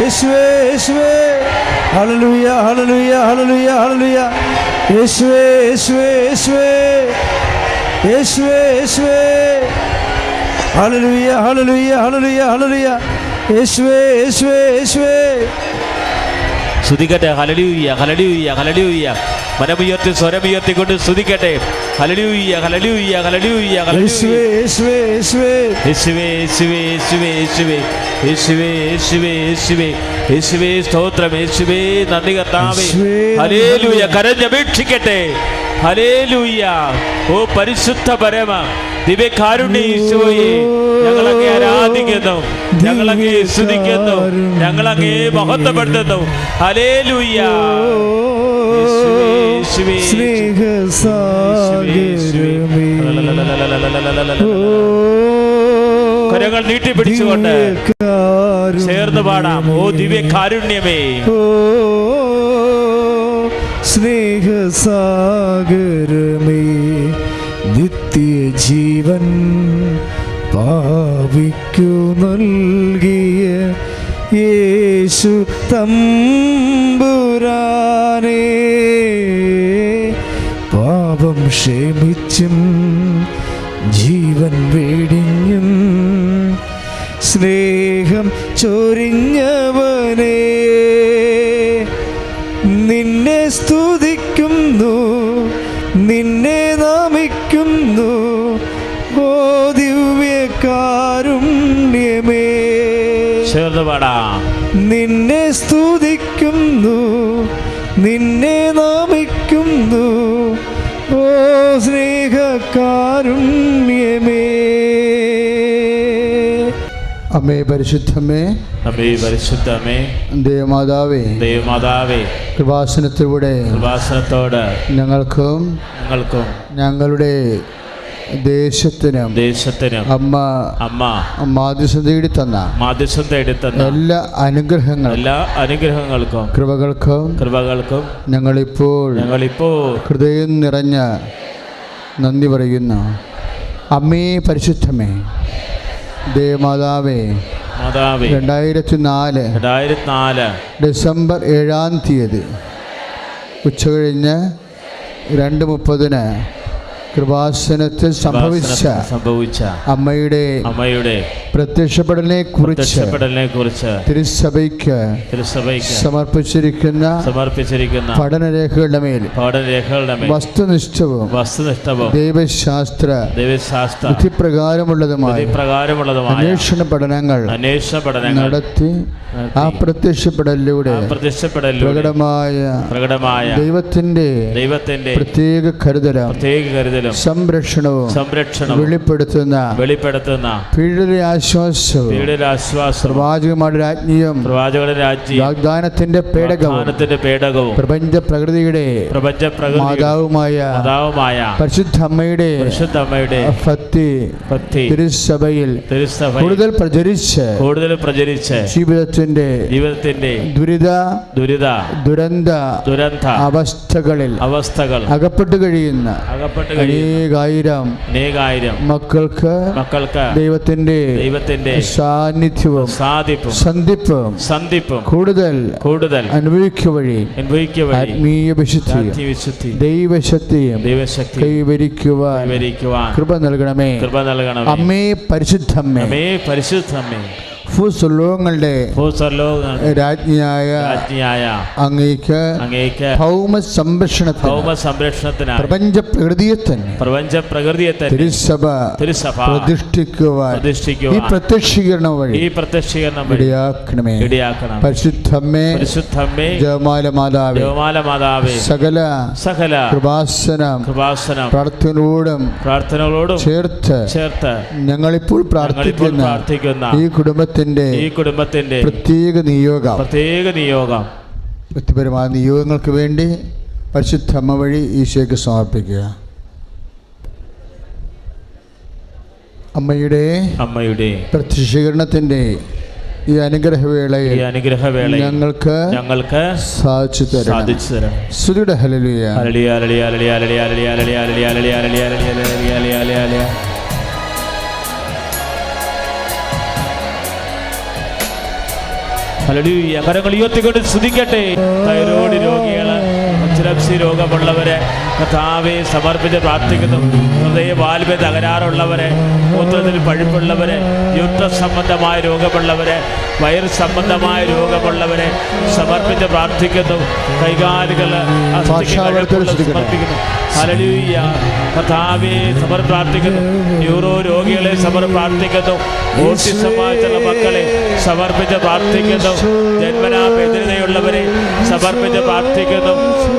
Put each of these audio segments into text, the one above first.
യേശുവേ യേശുവേ ഹല്ലേലൂയ ഹല്ലേലൂയ ഹല്ലേലൂയ ഹല്ലേലൂയ യേശുവേ യേശുവേ യേശുവേ യേശുവേ യേശുവേ ഹല്ലേലൂയ ഹല്ലേലൂയ ഹല്ലേലൂയ ഹല്ലേലൂയ യേശുവേ യേശുവേ യേശുവേ. സ്തുതിക്കട്ടെ. ഹല്ലേലൂയ ഹല്ലേലൂയ ഹല്ലേലൂയ. മനമുയർത്തി സ്വരമുയർത്തിക്കൊണ്ട് സ്തുതിക്കട്ടെ. ഹല്ലേലൂയ ഹല്ലേലൂയ ഹല്ലേലൂയ യേശുവേ യേശുവേ യേശുവേ യേശുവേ യേശുവേ യേശുവേ യേശുവേ യേശുവേ യേശുവേ യേശുവേ യേശുവേ സ്തോത്രം. യേശുവേ നന്ദി കർത്താവേ. ഹല്ലേലൂയ. കരഞ്ഞപേക്ഷിക്കട്ടെ. ഹല്ലേലൂയ. ഓ പരിശുദ്ധ പരമ ദിവ്യകാരുണ്യ ഈശോയെ, ഞങ്ങളങ്ങേ ആരാധിക്കുന്നു, ഞങ്ങളങ്ങേ സ്തുതിക്കുന്നു, ഞങ്ങളങ്ങേ മഹത്വപ്പെടുത്തുന്നു. ഹല്ലേലൂയ. കരങ്ങൾ നീട്ടിപ്പിടിച്ചുകൊണ്ട് ചേർന്ന് പാടാം. ഓ ദിവ്യകാരുണ്യമേ, സ്നേഹസാഗരമേ, നിത്യജീവൻ പാപിക്കു നൽകിയ യേശു തമ്പുരാനേ, പാപം ക്ഷമിച്ചും ജീവൻ വെടിഞ്ഞും സ്നേഹം ചൊരിഞ്ഞവനേ, നിന്നെ സ്തുതിക്കുന്നു, നിന്നെ നമിക്കുന്നു, ഓ ദിവ്യകാരുണ്യമേ. ചേർന്ന് പാടാം. നിന്നെ സ്തുതിക്കുന്നു, നിന്നെ നമിക്കുന്നു, ഓ സ്നേഹകാരുണ്യമേ. അമ്മേ പരിശുദ്ധമേ, അമ്മേ പരിശുദ്ധമേ, ദേവമാതാവേ, ദേവമാതാവേ, കൃപാസനത്തോട് ഞങ്ങൾക്കും ഞങ്ങളുടെ ദേശത്തിനും അമ്മ മാധ്യസ്ഥം തേടി തന്ന എല്ലാ അനുഗ്രഹങ്ങൾക്കും കൃപകൾക്കും ഞങ്ങളിപ്പോൾ ഹൃദയം നിറഞ്ഞ നന്ദി പറയുന്നു. അമ്മേ പരിശുദ്ധമേ, ദേവമാതാവേ, 2004 ഡിസംബർ 7-ാം തീയതി ഉച്ചകഴിഞ്ഞ് 2:30 കൃപാസനത്തിൽ സംഭവിച്ച അമ്മയുടെ പ്രത്യക്ഷപ്പെടലിനെ കുറിച്ച് തിരുസഭയ്ക്ക് സമർപ്പിച്ചിരിക്കുന്ന പഠനരേഖകളുടെ മേൽ വസ്തുനിഷ്ഠവും ദൈവശാസ്ത്ര വിധിപ്രകാരമുള്ളതുമായ അന്വേഷണ പഠനങ്ങൾ നടത്തി ആ പ്രത്യക്ഷപ്പെടലിലൂടെ പ്രകടമായ ദൈവത്തിന്റെ പ്രത്യേക കരുതലും സംരക്ഷണവും വെളിപ്പെടുത്തുന്ന പീഡന ആശ്വാസവും പ്രവാചകന്മാരുടെ രാജ്ഞിയും വാഗ്ദാനത്തിന്റെ പേടകവും പ്രപഞ്ച പ്രകൃതിയുടെ മാതാവുമായ പരിശുദ്ധ അമ്മയുടെ ഭക്തി തിരുസഭയിൽ കൂടുതൽ പ്രചരിച്ച് ജീവിതത്തിന്റെ ദുരന്ത അവസ്ഥകൾ അകപ്പെട്ടു കഴിയുന്ന അനേകായിരം മക്കൾക്ക് ദൈവത്തിന്റെ സാന്നിധ്യവും സന്ധിപ്പും കൂടുതൽ അനുഭവിക്കുക വഴി ആത്മീയ വിശുദ്ധി ദൈവശക്തിയും കൈവരിക്കുവാൻ കൃപ നൽകണമേ. അമ്മേ പരിശുദ്ധമ്മേ, ഭൂസ്വർലോകങ്ങളുടെ രാജ്ഞിയായ അങ്ങേക്ക് ഭൗമ സംരക്ഷണത്തിന് പ്രപഞ്ച പ്രകൃതിയെ തന്നെ തിരുസഭ പ്രതിഷ്ഠിക്കുവാൻ ഈ പ്രത്യക്ഷീകരണം വഴി ഇടയാക്കണമേ. പരിശുദ്ധമ്മേ, ജപമാല മാതാവേ, സകല കൃപാസനം പ്രാർത്ഥനകളോടും ചേർത്ത് ഞങ്ങളിപ്പോൾ പ്രാർത്ഥിക്കുന്ന ഈ കുടുംബത്തിന്റെ പ്രത്യേക നിയോഗം വ്യക്തിപരമായ നിയോഗങ്ങൾക്ക് വേണ്ടി പരിശുദ്ധ അമ്മ വഴി ഈശോയ്ക്ക് സമർപ്പിക്കുക. അമ്മയുടെ പ്രത്യക്ഷീകരണത്തിന്റെ ഈ അനുഗ്രഹവേളയിൽ ഞങ്ങൾക്ക് സാധിച്ചു തരണം. സ്തുതിയുടെ ഹല്ലേലൂയ. ഹല്ലേലൂയ. കരങ്ങൾ ഉയർത്തിക്കൊണ്ട് സ്തുതിക്കട്ടെ. തൈറോയ്ഡ് രോഗികള്, എപ്പിലെപ്സി രോഗമുള്ളവരെ കർത്താവെ സമർപ്പിച്ച് പ്രാർത്ഥിക്കുന്നു. ഹൃദയവാൽവ് തകരാറുള്ളവരെ, മൂത്രത്തിൽ പഴുപ്പുള്ളവരെ, യൂട്രസ് സംബന്ധമായ രോഗമുള്ളവരെ, വയറ് സംബന്ധമായ രോഗമുള്ളവരെ സമർപ്പിച്ച് പ്രാർത്ഥിക്കുന്നു. കൈകാലുകള് സമർപ്പിക്കുന്നു. ഹല്ലേലൂയ. കർത്താവെ പ്രാർത്ഥിക്കുന്നു. ന്യൂറോ രോഗികളെ പ്രാർത്ഥിക്കുന്നു. ഓട്ടിസം ബാധിച്ചുള്ള മക്കളെ സമർപ്പിച്ച് പ്രാർത്ഥിക്കുന്നു. ജന്മനാ ബധിരതയുള്ളവരെ സമർപ്പിച്ച് പ്രാർത്ഥിക്കുന്നു.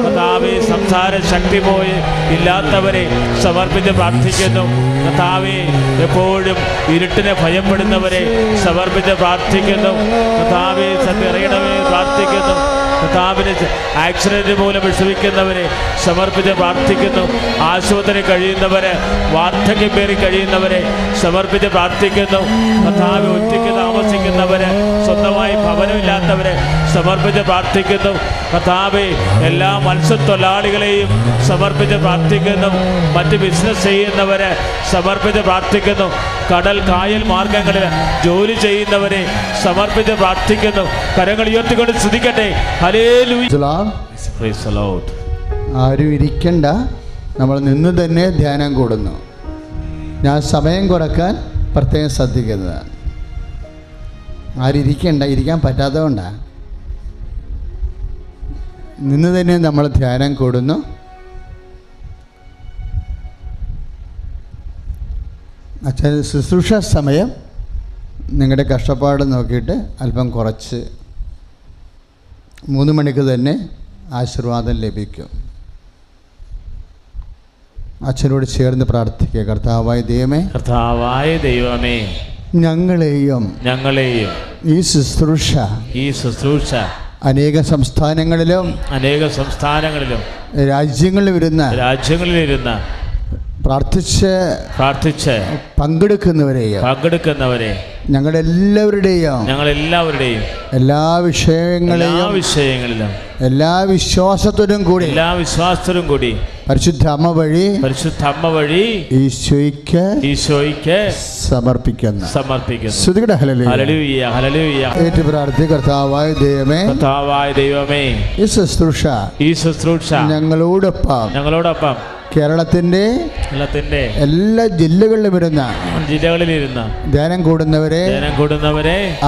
കർത്താവെ സംസാര ശക്തി പോയി ഇല്ലാത്തവരെ സമർപ്പിച്ച് പ്രാർത്ഥിക്കുന്നു. കർത്താവെ എപ്പോഴും ഇരുട്ടിനെ ഭയപ്പെടുന്നവരെ സമർപ്പിച്ച് പ്രാർത്ഥിക്കുന്നു. കർത്താവെ സത്യറിയണമേ പ്രാർത്ഥിക്കുന്നു. കർത്താവിന് ആക്സിഡന്റ് മൂലം വിഷമിക്കുന്നവരെ സമർപ്പിച്ച് പ്രാർത്ഥിക്കുന്നു. ആശുപത്രി കഴിയുന്നവരെ, വാർദ്ധക്യം പേറി കഴിയുന്നവരെ സമർപ്പിച്ച് പ്രാർത്ഥിക്കുന്നു. കർത്താവ് ഒറ്റയ്ക്ക് താമസിക്കുന്നവരെ, സ്വന്തമായി ഭവനമില്ലാത്തവരെ സമർപ്പിച്ച് പ്രാർത്ഥിക്കുന്നു. കർത്താവെ എല്ലാ മത്സ്യത്തൊഴിലാളികളെയും സമർപ്പിച്ച് പ്രാർത്ഥിക്കുന്നു. മറ്റ് ബിസിനസ് ചെയ്യുന്നവരെ സമർപ്പിച്ച് പ്രാർത്ഥിക്കുന്നു. കടൽ കായൽ മാർഗങ്ങളിൽ ജോലി ചെയ്യുന്നവരെ സമർപ്പിച്ച് പ്രാർത്ഥിക്കുന്നു. കരങ്ങൾ ഉയർത്തിക്കൊണ്ട് സ്തുതിക്കട്ടെ. ആരും ഇരിക്കണ്ട, നമ്മൾ നിന്ന് തന്നെ ധ്യാനം കൂടുന്നു. ഞാൻ സമയം കുറക്കാൻ പ്രത്യേകം ശ്രദ്ധിക്കുന്നതാണ്. ആരും ഇരിക്കണ്ട, ഇരിക്കാൻ പറ്റാത്തതുകൊണ്ടാണ്. നിന്ന് തന്നെ നമ്മൾ ധ്യാനം കൂടുന്നു. അച്ഛൻ ശുശ്രൂഷ സമയം നിങ്ങളുടെ കഷ്ടപ്പാട് നോക്കിയിട്ട് അല്പം കുറച്ച് 3 മണിക്ക് തന്നെ ആശീർവാദം ലഭിക്കും. അച്ഛനോട് ചേർന്ന് പ്രാർത്ഥിക്കുക. കർത്താവായ ദൈവമേ, ഞങ്ങളെയും ഈ ശുശ്രൂഷ അനേക സംസ്ഥാനങ്ങളിലും രാജ്യങ്ങളിലിരുന്ന പ്രാർത്ഥിച്ച് പങ്കെടുക്കുന്നവരെ ഞങ്ങളെല്ലാവരുടെയും എല്ലാ വിഷയങ്ങളിലും എല്ലാ വിശ്വാസത്തോടും കൂടി പരിശുദ്ധ അമ്മ വഴി ഈശോയ്ക്ക് സമർപ്പിക്കുന്നു. ഏറ്റു പ്രാർത്ഥി. കർത്താവായ ദൈവമേ, ഈ ശുശ്രൂഷ ഞങ്ങളോടൊപ്പം കേരളത്തിന്റെ എല്ലാ ജില്ലകളിലും ഇരുന്ന ധ്യാനം കൂടുന്നവരെ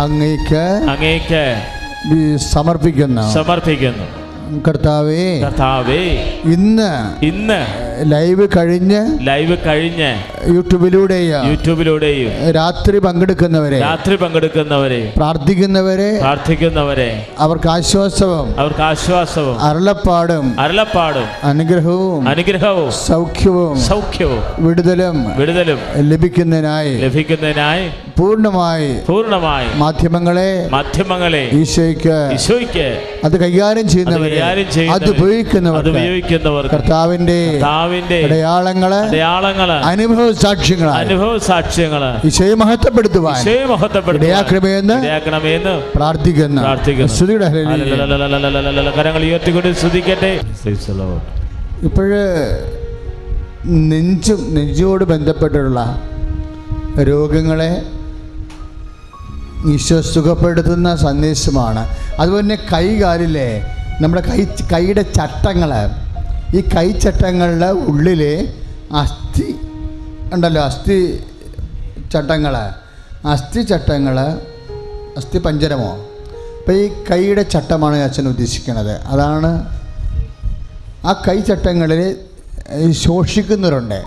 അങ്ങേക്ക് സമർപ്പിക്കുന്നു. കർത്താവേ, ഇന്ന് ലൈവ് കഴിഞ്ഞ് യൂട്യൂബിലൂടെയും രാത്രി പങ്കെടുക്കുന്നവരെ പ്രാർത്ഥിക്കുന്നവരെ അവർക്ക് ആശ്വാസവും അരുളപ്പാടും അനുഗ്രഹവും സൗഖ്യവും വിടുതലും ലഭിക്കുന്നതിനായി പൂർണ്ണമായി മാധ്യമങ്ങളെ ഈശോയ്ക്ക് അത് കൈകാര്യം ചെയ്യുന്നവരെ അത് ഉപയോഗിക്കുന്നവർ കർത്താവിന്റെ അടയാളങ്ങള് അനുഭവ സാക്ഷ്യങ്ങള് ഈശോയെ മഹത്വപ്പെടുത്തുവാൻ ഇടയാക്കണമെന്ന് പ്രാർത്ഥിക്കുന്നു. കരങ്ങൾ ഉയർത്തിക്കൊണ്ട് സ്തുതിക്കട്ടെ. ഇപ്പോഴ് നെഞ്ചോട് ബന്ധപ്പെട്ടുള്ള രോഗങ്ങളെ ഈശോ സുഖപ്പെടുത്തുന്ന സന്ദേശമാണ്. അതുപോലെ തന്നെ കൈകാലിലെ നമ്മുടെ കൈയുടെ ചട്ടങ്ങൾ, ഈ കൈച്ചട്ടങ്ങളുടെ ഉള്ളിൽ അസ്ഥി ഉണ്ടല്ലോ, അസ്ഥി പഞ്ചരമോ, അപ്പോൾ ഈ കൈയുടെ ചട്ടമാണ് അച്ഛൻ ഉദ്ദേശിക്കുന്നത്. അതാണ് ആ കൈച്ചട്ടങ്ങളിൽ ശോഷിക്കുന്നവരുണ്ട്.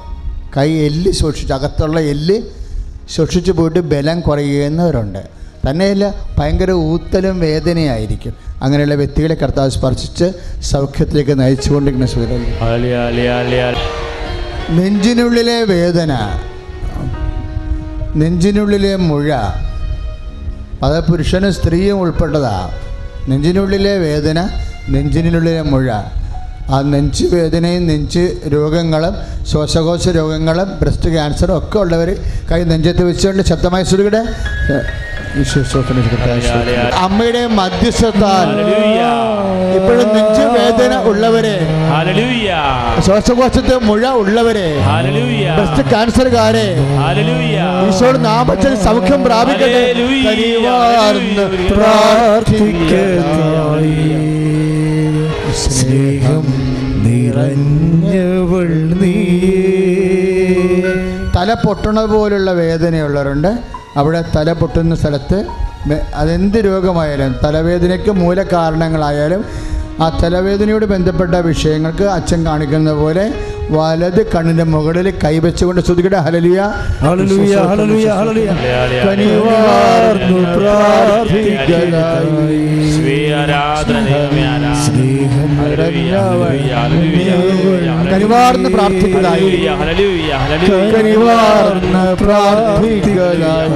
എല്ല് അകത്തുള്ള എല്ല് ശോഷിച്ച് പോയിട്ട് ബലം കുറയുന്നവരുണ്ട്. തന്നെയല്ല, ഭയങ്കര ഊത്തലും വേദനയായിരിക്കും. അങ്ങനെയുള്ള വ്യക്തികളെ കർത്താവ് സ്പർശിച്ച് സൗഖ്യത്തിലേക്ക് നയിച്ചുകൊണ്ടിരിക്കുന്ന സുഖം. നെഞ്ചിനുള്ളിലെ വേദന, നെഞ്ചിനുള്ളിലെ മുഴ, അത് പുരുഷനും സ്ത്രീയും ഉൾപ്പെട്ടതാ. നെഞ്ചിനുള്ളിലെ വേദന, നെഞ്ചിനുള്ളിലെ മുഴ, ആ നെഞ്ച് വേദനയും നെഞ്ച് രോഗങ്ങളും ശ്വാസകോശ രോഗങ്ങളും ബ്രസ്റ്റ് ക്യാൻസറും ഒക്കെ ഉള്ളവർ കൈ നെഞ്ചത്ത് വെച്ചുകൊണ്ട് ശക്തമായി സുഖയുടെ അമ്മയുടെ മധ്യസ്ഥത്താൽ ഇപ്പോഴും നെഞ്ചുവേദന ഉള്ളവരെ, ശ്വാസകോശത്തെ മുഴ ഉള്ളവരെ, ബ്രസ്റ്റ് ക്യാൻസറുകാരെ ഈശോയുടെ നാമത്തിൽ സൗഖ്യം പ്രാപിക്കട്ടെ. സ്നേഹം നിറഞ്ഞവൾ നീ. തല പൊട്ടണ പോലുള്ള വേദനയുള്ളവരുണ്ട്. അവിടെ തല പൊട്ടുന്ന സ്ഥലത്ത് അതെന്ത് രോഗമായാലും, തലവേദനയ്ക്ക് മൂലകാരണങ്ങളായാലും ആ തലവേദനയോട് ബന്ധപ്പെട്ട വിഷയങ്ങൾക്ക് അച്ഛൻ കാണിക്കുന്ന പോലെ വലത് കണ്ണിന്റെ മുകളിൽ കൈവച്ചുകൊണ്ട് സ്തുതിക്കട്ടെ. ഹല്ലേലൂയ, ഹല്ലേലൂയ, ഹല്ലേലൂയ, ഹല്ലേലൂയ. കനിവാർന്നു പ്രാർത്ഥിക്കലായി കനിവാർന്ന് പ്രാർത്ഥിക്കലായി കനിവാർന്ന് പ്രാർത്ഥിക്കലായി.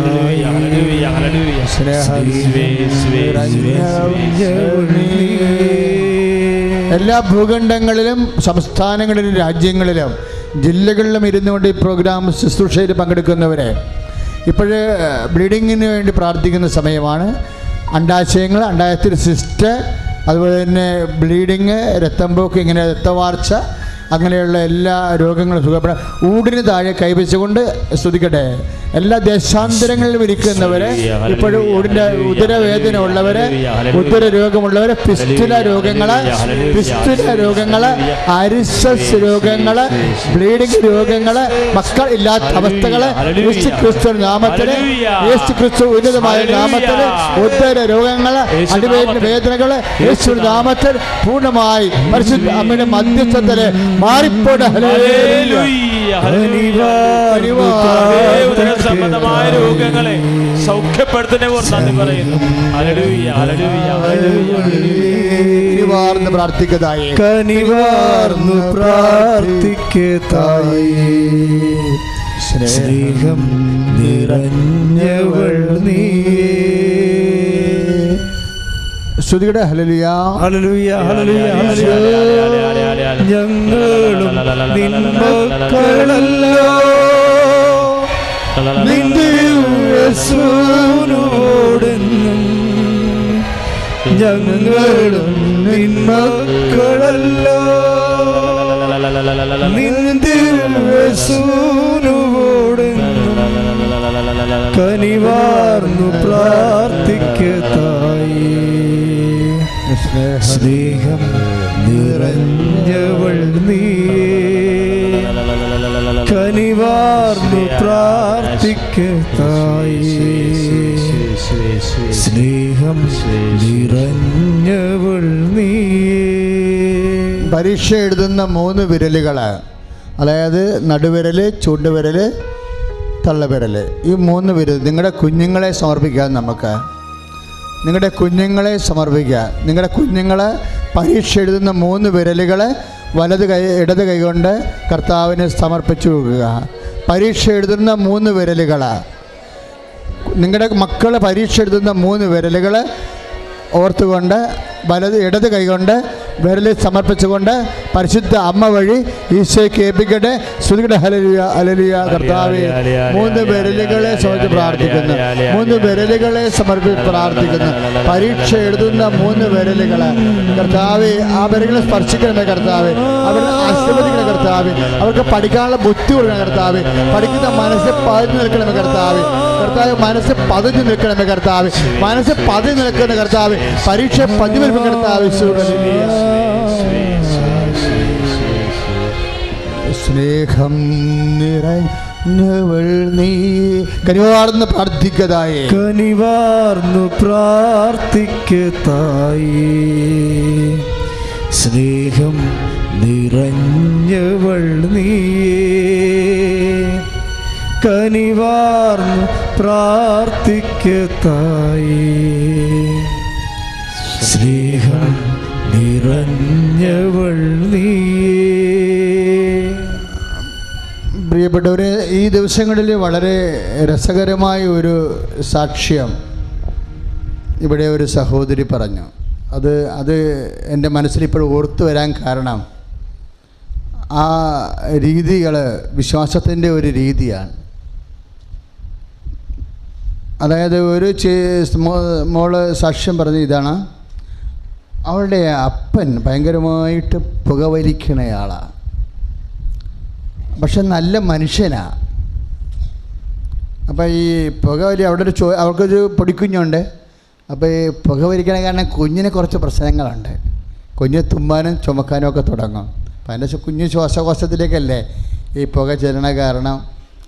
എല്ലാ ഭൂഖണ്ഡങ്ങളിലും സംസ്ഥാനങ്ങളിലും രാജ്യങ്ങളിലും ജില്ലകളിലും ഇരുന്നുകൊണ്ട് ഈ പ്രോഗ്രാം ശുശ്രൂഷയിൽ പങ്കെടുക്കുന്നവരെ ഇപ്പോഴ് ബ്ലീഡിങ്ങിന് വേണ്ടി പ്രാർത്ഥിക്കുന്ന സമയമാണ്. അണ്ടാശയങ്ങൾ, അണ്ടാശയത്തിൽ സിസ്റ്റ്, അതുപോലെ തന്നെ ബ്ലീഡിങ്, രക്തം പോക്ക്, ഇങ്ങനെ രക്തവാർച്ച, അങ്ങനെയുള്ള എല്ലാ രോഗങ്ങളും സുഖപ്പെടാൻ ഊടിന് താഴെ കൈവച്ചുകൊണ്ട് സ്തുതിക്കട്ടെ. എല്ലാ ദേശാന്തരങ്ങളിലും ഇരിക്കുന്നവരെ, ഇപ്പോഴും ഊടിൻ്റെ ഉദരവേദന ഉള്ളവരെ, ഉദര രോഗമുള്ളവരെ, ഫിസ്റ്റുല രോഗങ്ങള്, അരിസസ് രോഗങ്ങള്, ബ്ലീഡിംഗ് രോഗങ്ങള്, മക്കൾ ഇല്ലാത്ത അവസ്ഥകള്, യേശു ക്രിസ്തു നാമത്തില്, യേശു ക്രിസ്തു ഉന്നതമായ നാമത്തില്, ഉദര രോഗങ്ങള്, അടിവേദന വേദനകള് യേശു നാമത്തിൽ പൂർണ്ണമായി പരിശുദ്ധ അമ്മയുടെ മധ്യസ്ഥത്തില് മാറിപ്പോടെ. സംബന്ധമായ രോഗങ്ങളെ സൗഖ്യപ്പെടുത്തുന്നതിനെ പറയുന്നു. കനിവാർന്ന് പ്രാർത്ഥിക്കതായി, കനിവാർന്നു പ്രാർത്ഥിക്കതായി. സ്നേഹം നിറഞ്ഞവൾ നീ. ശ്രുതിയുടെ ഹല്ലേലൂയ, ഹല്ലേലൂയ, ഹല്ലേലൂയ, ഹല്ലേലൂയ. ഞങ്ങളും നിൻ മക്കളല്ലോ, നിന്റെ യേശുവിനോടെന്നും ഞങ്ങളും നിൻ മക്കളല്ലോ, നിന്റെ യേശുവിനോടെന്നും കനിവാർന്നു പ്രാർത്ഥിക്കതായി. സ്നേഹം നിറഞ്ഞവൾ നീ, കനിവാർന്നു പ്രാർത്ഥിക്കതായി. സ്നേഹം നിറഞ്ഞവൾ നീ. പരീക്ഷ എഴുതുന്ന 3 വിരലുകൾ, അതായത് നടുവിരൽ, ചൂണ്ടുവിരൽ, തള്ളവിരൽ, ഈ 3 വിരൽ നിങ്ങളുടെ കുഞ്ഞുങ്ങളെ സമർപ്പിക്കാം. നമുക്ക് നിങ്ങളുടെ കുഞ്ഞുങ്ങളെ സമർപ്പിക്കുക. നിങ്ങളുടെ കുഞ്ഞുങ്ങളെ പരീക്ഷ എഴുതുന്ന 3 വിരലുകൾ വലത് കൈ, ഇടത് കൈ കൊണ്ട് കർത്താവിന് സമർപ്പിച്ചു കൊടുക്കുക. പരീക്ഷ എഴുതുന്ന 3 വിരലുകൾ, നിങ്ങളുടെ മക്കൾ പരീക്ഷ എഴുതുന്ന 3 വിരലുകൾ ഓർത്തുകൊണ്ട് ഇടത് കൈകൊണ്ട് വിരലിൽ സമർപ്പിച്ചുകൊണ്ട് പരിശുദ്ധ അമ്മ വഴി ഈശോയ്ക്ക് ഏൽപ്പിക്കട്ടെ. ശ്രുതിയുടെ ഹല്ലേലൂയ, ഹല്ലേലൂയ. കർത്താവേ, 3 വിരലുകളെ സമർപ്പിച്ച് പ്രാർത്ഥിക്കുന്നു, 3 വിരലുകളെ സമർപ്പിച്ച് പ്രാർത്ഥിക്കുന്നു. പരീക്ഷ എഴുതുന്ന 3 വിരലുകൾ കർത്താവേ, ആ വിരലുകളെ സ്പർശിക്കണമേ കർത്താവേ, അവരെ ആശീർവദിക്കണമേ കർത്താവേ, അവർക്ക് പഠിക്കാനുള്ള ബുദ്ധി കൊടുക്കണം കർത്താവേ, പഠിക്കുന്ന മനസ്സ് പതിഞ്ഞു നിൽക്കണമേ കർത്താവേ, കർത്താവ് മനസ്സ് പതിഞ്ഞു നിൽക്കണമേ കർത്താവേ, മനസ്സ് പതിഞ്ഞു നിൽക്കുന്ന കർത്താവേ, പരീക്ഷ പതിവെടുപ്പ് കർത്താവേ. സ്നേഹം നിറഞ്ഞവൾ നീ. കനിവാർന്ന് പ്രാർത്ഥിക്കതായി, കനിവാർന്നു പ്രാർത്ഥിക്കതായി. സ്നേഹം നിറഞ്ഞവൾ നീ, കനിവാർന്നു പ്രാർത്ഥിക്കതായി. സ്നേഹം നിറഞ്ഞവൾ നീ. പ്രിയപ്പെട്ടവരെ, ഈ ദിവസങ്ങളിൽ വളരെ രസകരമായ ഒരു സാക്ഷ്യം ഇവിടെ ഒരു സഹോദരി പറഞ്ഞു. അത് എൻ്റെ മനസ്സിൽ ഇപ്പോൾ ഓർത്തു വരാൻ കാരണം ആ രീതികൾ വിശ്വാസത്തിൻ്റെ ഒരു രീതിയാണ്. അതായത് ഒരു മോള് സാക്ഷ്യം പറഞ്ഞ ഇതാണ്, അവളുടെ അപ്പൻ ഭയങ്കരമായിട്ട് പുകവലിക്കണയാളാണ്, പക്ഷെ നല്ല മനുഷ്യനാണ്. അപ്പോൾ ഈ പുകവലി അവിടെ അവർക്കൊരു പൊടിക്കുഞ്ഞുണ്ട്. അപ്പോൾ ഈ പുകവലിക്കണ കാരണം കുഞ്ഞിന് കുറച്ച് പ്രശ്നങ്ങളുണ്ട്. കുഞ്ഞ് തുമ്മാനും ചുമക്കാനും ഒക്കെ തുടങ്ങും. അപ്പം അതിൻ്റെ കുഞ്ഞ് ശ്വാസകോശത്തിലേക്കല്ലേ ഈ പുക ചെല്ലണ കാരണം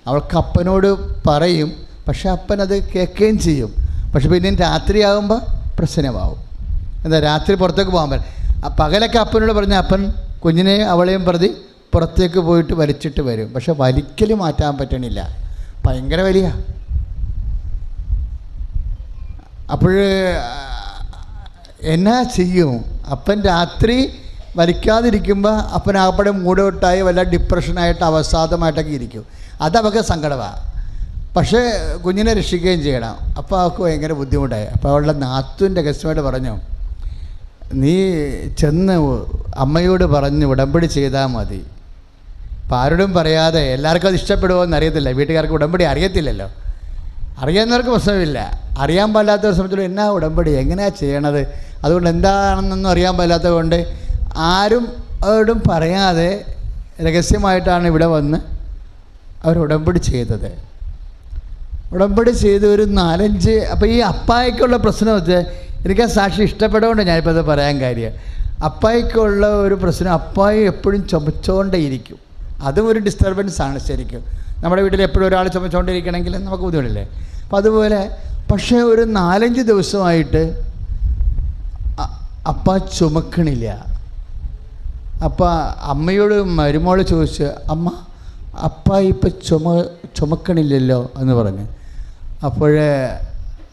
അവൾക്ക് അപ്പനോട് പറയും, പക്ഷെ അപ്പൻ അത് കേൾക്കുകയും ചെയ്യും. പക്ഷെ പിന്നെ രാത്രിയാകുമ്പോൾ പ്രശ്നമാവും. എന്താ, രാത്രി പുറത്തേക്ക് പോകാൻ പറ്റും. പകലൊക്കെ അപ്പനോട് പറഞ്ഞ അപ്പൻ കുഞ്ഞിനെയും അവളെയും പ്രതി പുറത്തേക്ക് പോയിട്ട് വലിച്ചിട്ട് വരും. പക്ഷെ വലിക്കൽ മാറ്റാൻ പറ്റണില്ല, ഭയങ്കര വലിയ. അപ്പോൾ എന്നാ ചെയ്യും? അപ്പൻ രാത്രി വലിക്കാതിരിക്കുമ്പോൾ അപ്പനാകപ്പെടെ മൂടോട്ടായി വല്ല ഡിപ്രഷനായിട്ട് അവസാദമായിട്ടൊക്കെ ഇരിക്കും. അതവൾക്ക് സങ്കടമാണ്. പക്ഷേ കുഞ്ഞിനെ രക്ഷിക്കുകയും ചെയ്യണം. അപ്പോൾ അവൾക്ക് ഭയങ്കര ബുദ്ധിമുട്ടായി. അപ്പോൾ അവളുടെ നാത്തൂൻ രഹസ്യമായിട്ട് പറഞ്ഞു, നീ ചെന്ന് അമ്മയോട് പറഞ്ഞ് ഉടമ്പടി ചെയ്താൽ മതി. അപ്പം ആരോടും പറയാതെ, എല്ലാവർക്കും അത് ഇഷ്ടപ്പെടുമോ എന്നറിയത്തില്ല, വീട്ടുകാർക്ക് ഉടമ്പടി അറിയത്തില്ലല്ലോ. അറിയാവുന്നവർക്ക് പ്രശ്നമില്ല, അറിയാൻ പാടില്ലാത്തവരെ സംബന്ധിച്ചുള്ള എന്നാ ഉടമ്പടി എങ്ങനെയാണ് ചെയ്യണത്, അതുകൊണ്ട് എന്താണെന്നൊന്നും അറിയാൻ പാടില്ലാത്തത് കൊണ്ട് ആരോടും പറയാതെ രഹസ്യമായിട്ടാണ് ഇവിടെ വന്ന് അവർ ഉടമ്പടി ചെയ്തത്. ഉടമ്പടി ചെയ്ത് ഒരു 4-5. അപ്പോൾ ഈ അപ്പായിക്കുള്ള പ്രശ്നം വെച്ചാൽ എനിക്ക് ആ സാക്ഷി ഇഷ്ടപ്പെടുകൊണ്ട് ഞാനിപ്പോൾ അത് പറയാൻ കാര്യം. അപ്പായിക്കുള്ള ഒരു പ്രശ്നം, അപ്പായി എപ്പോഴും ചുമച്ചുകൊണ്ടേയിരിക്കും. അതും ഒരു ഡിസ്റ്റർബൻസ് ആണ് ശരിക്കും. നമ്മുടെ വീട്ടിൽ എപ്പോഴും ഒരാൾ ചുമച്ചുകൊണ്ടിരിക്കണമെങ്കിൽ നമുക്ക് ബുദ്ധിമുട്ടില്ലേ. അപ്പം അതുപോലെ പക്ഷേ ഒരു 4-5 ദിവസമായിട്ട് അപ്പ ചുമക്കണില്ല. അപ്പം അമ്മയോട് മരുമോൾ ചോദിച്ചു, അമ്മ അപ്പ ഇപ്പം ചുമക്കണില്ലല്ലോ എന്ന് പറഞ്ഞു. അപ്പോഴേ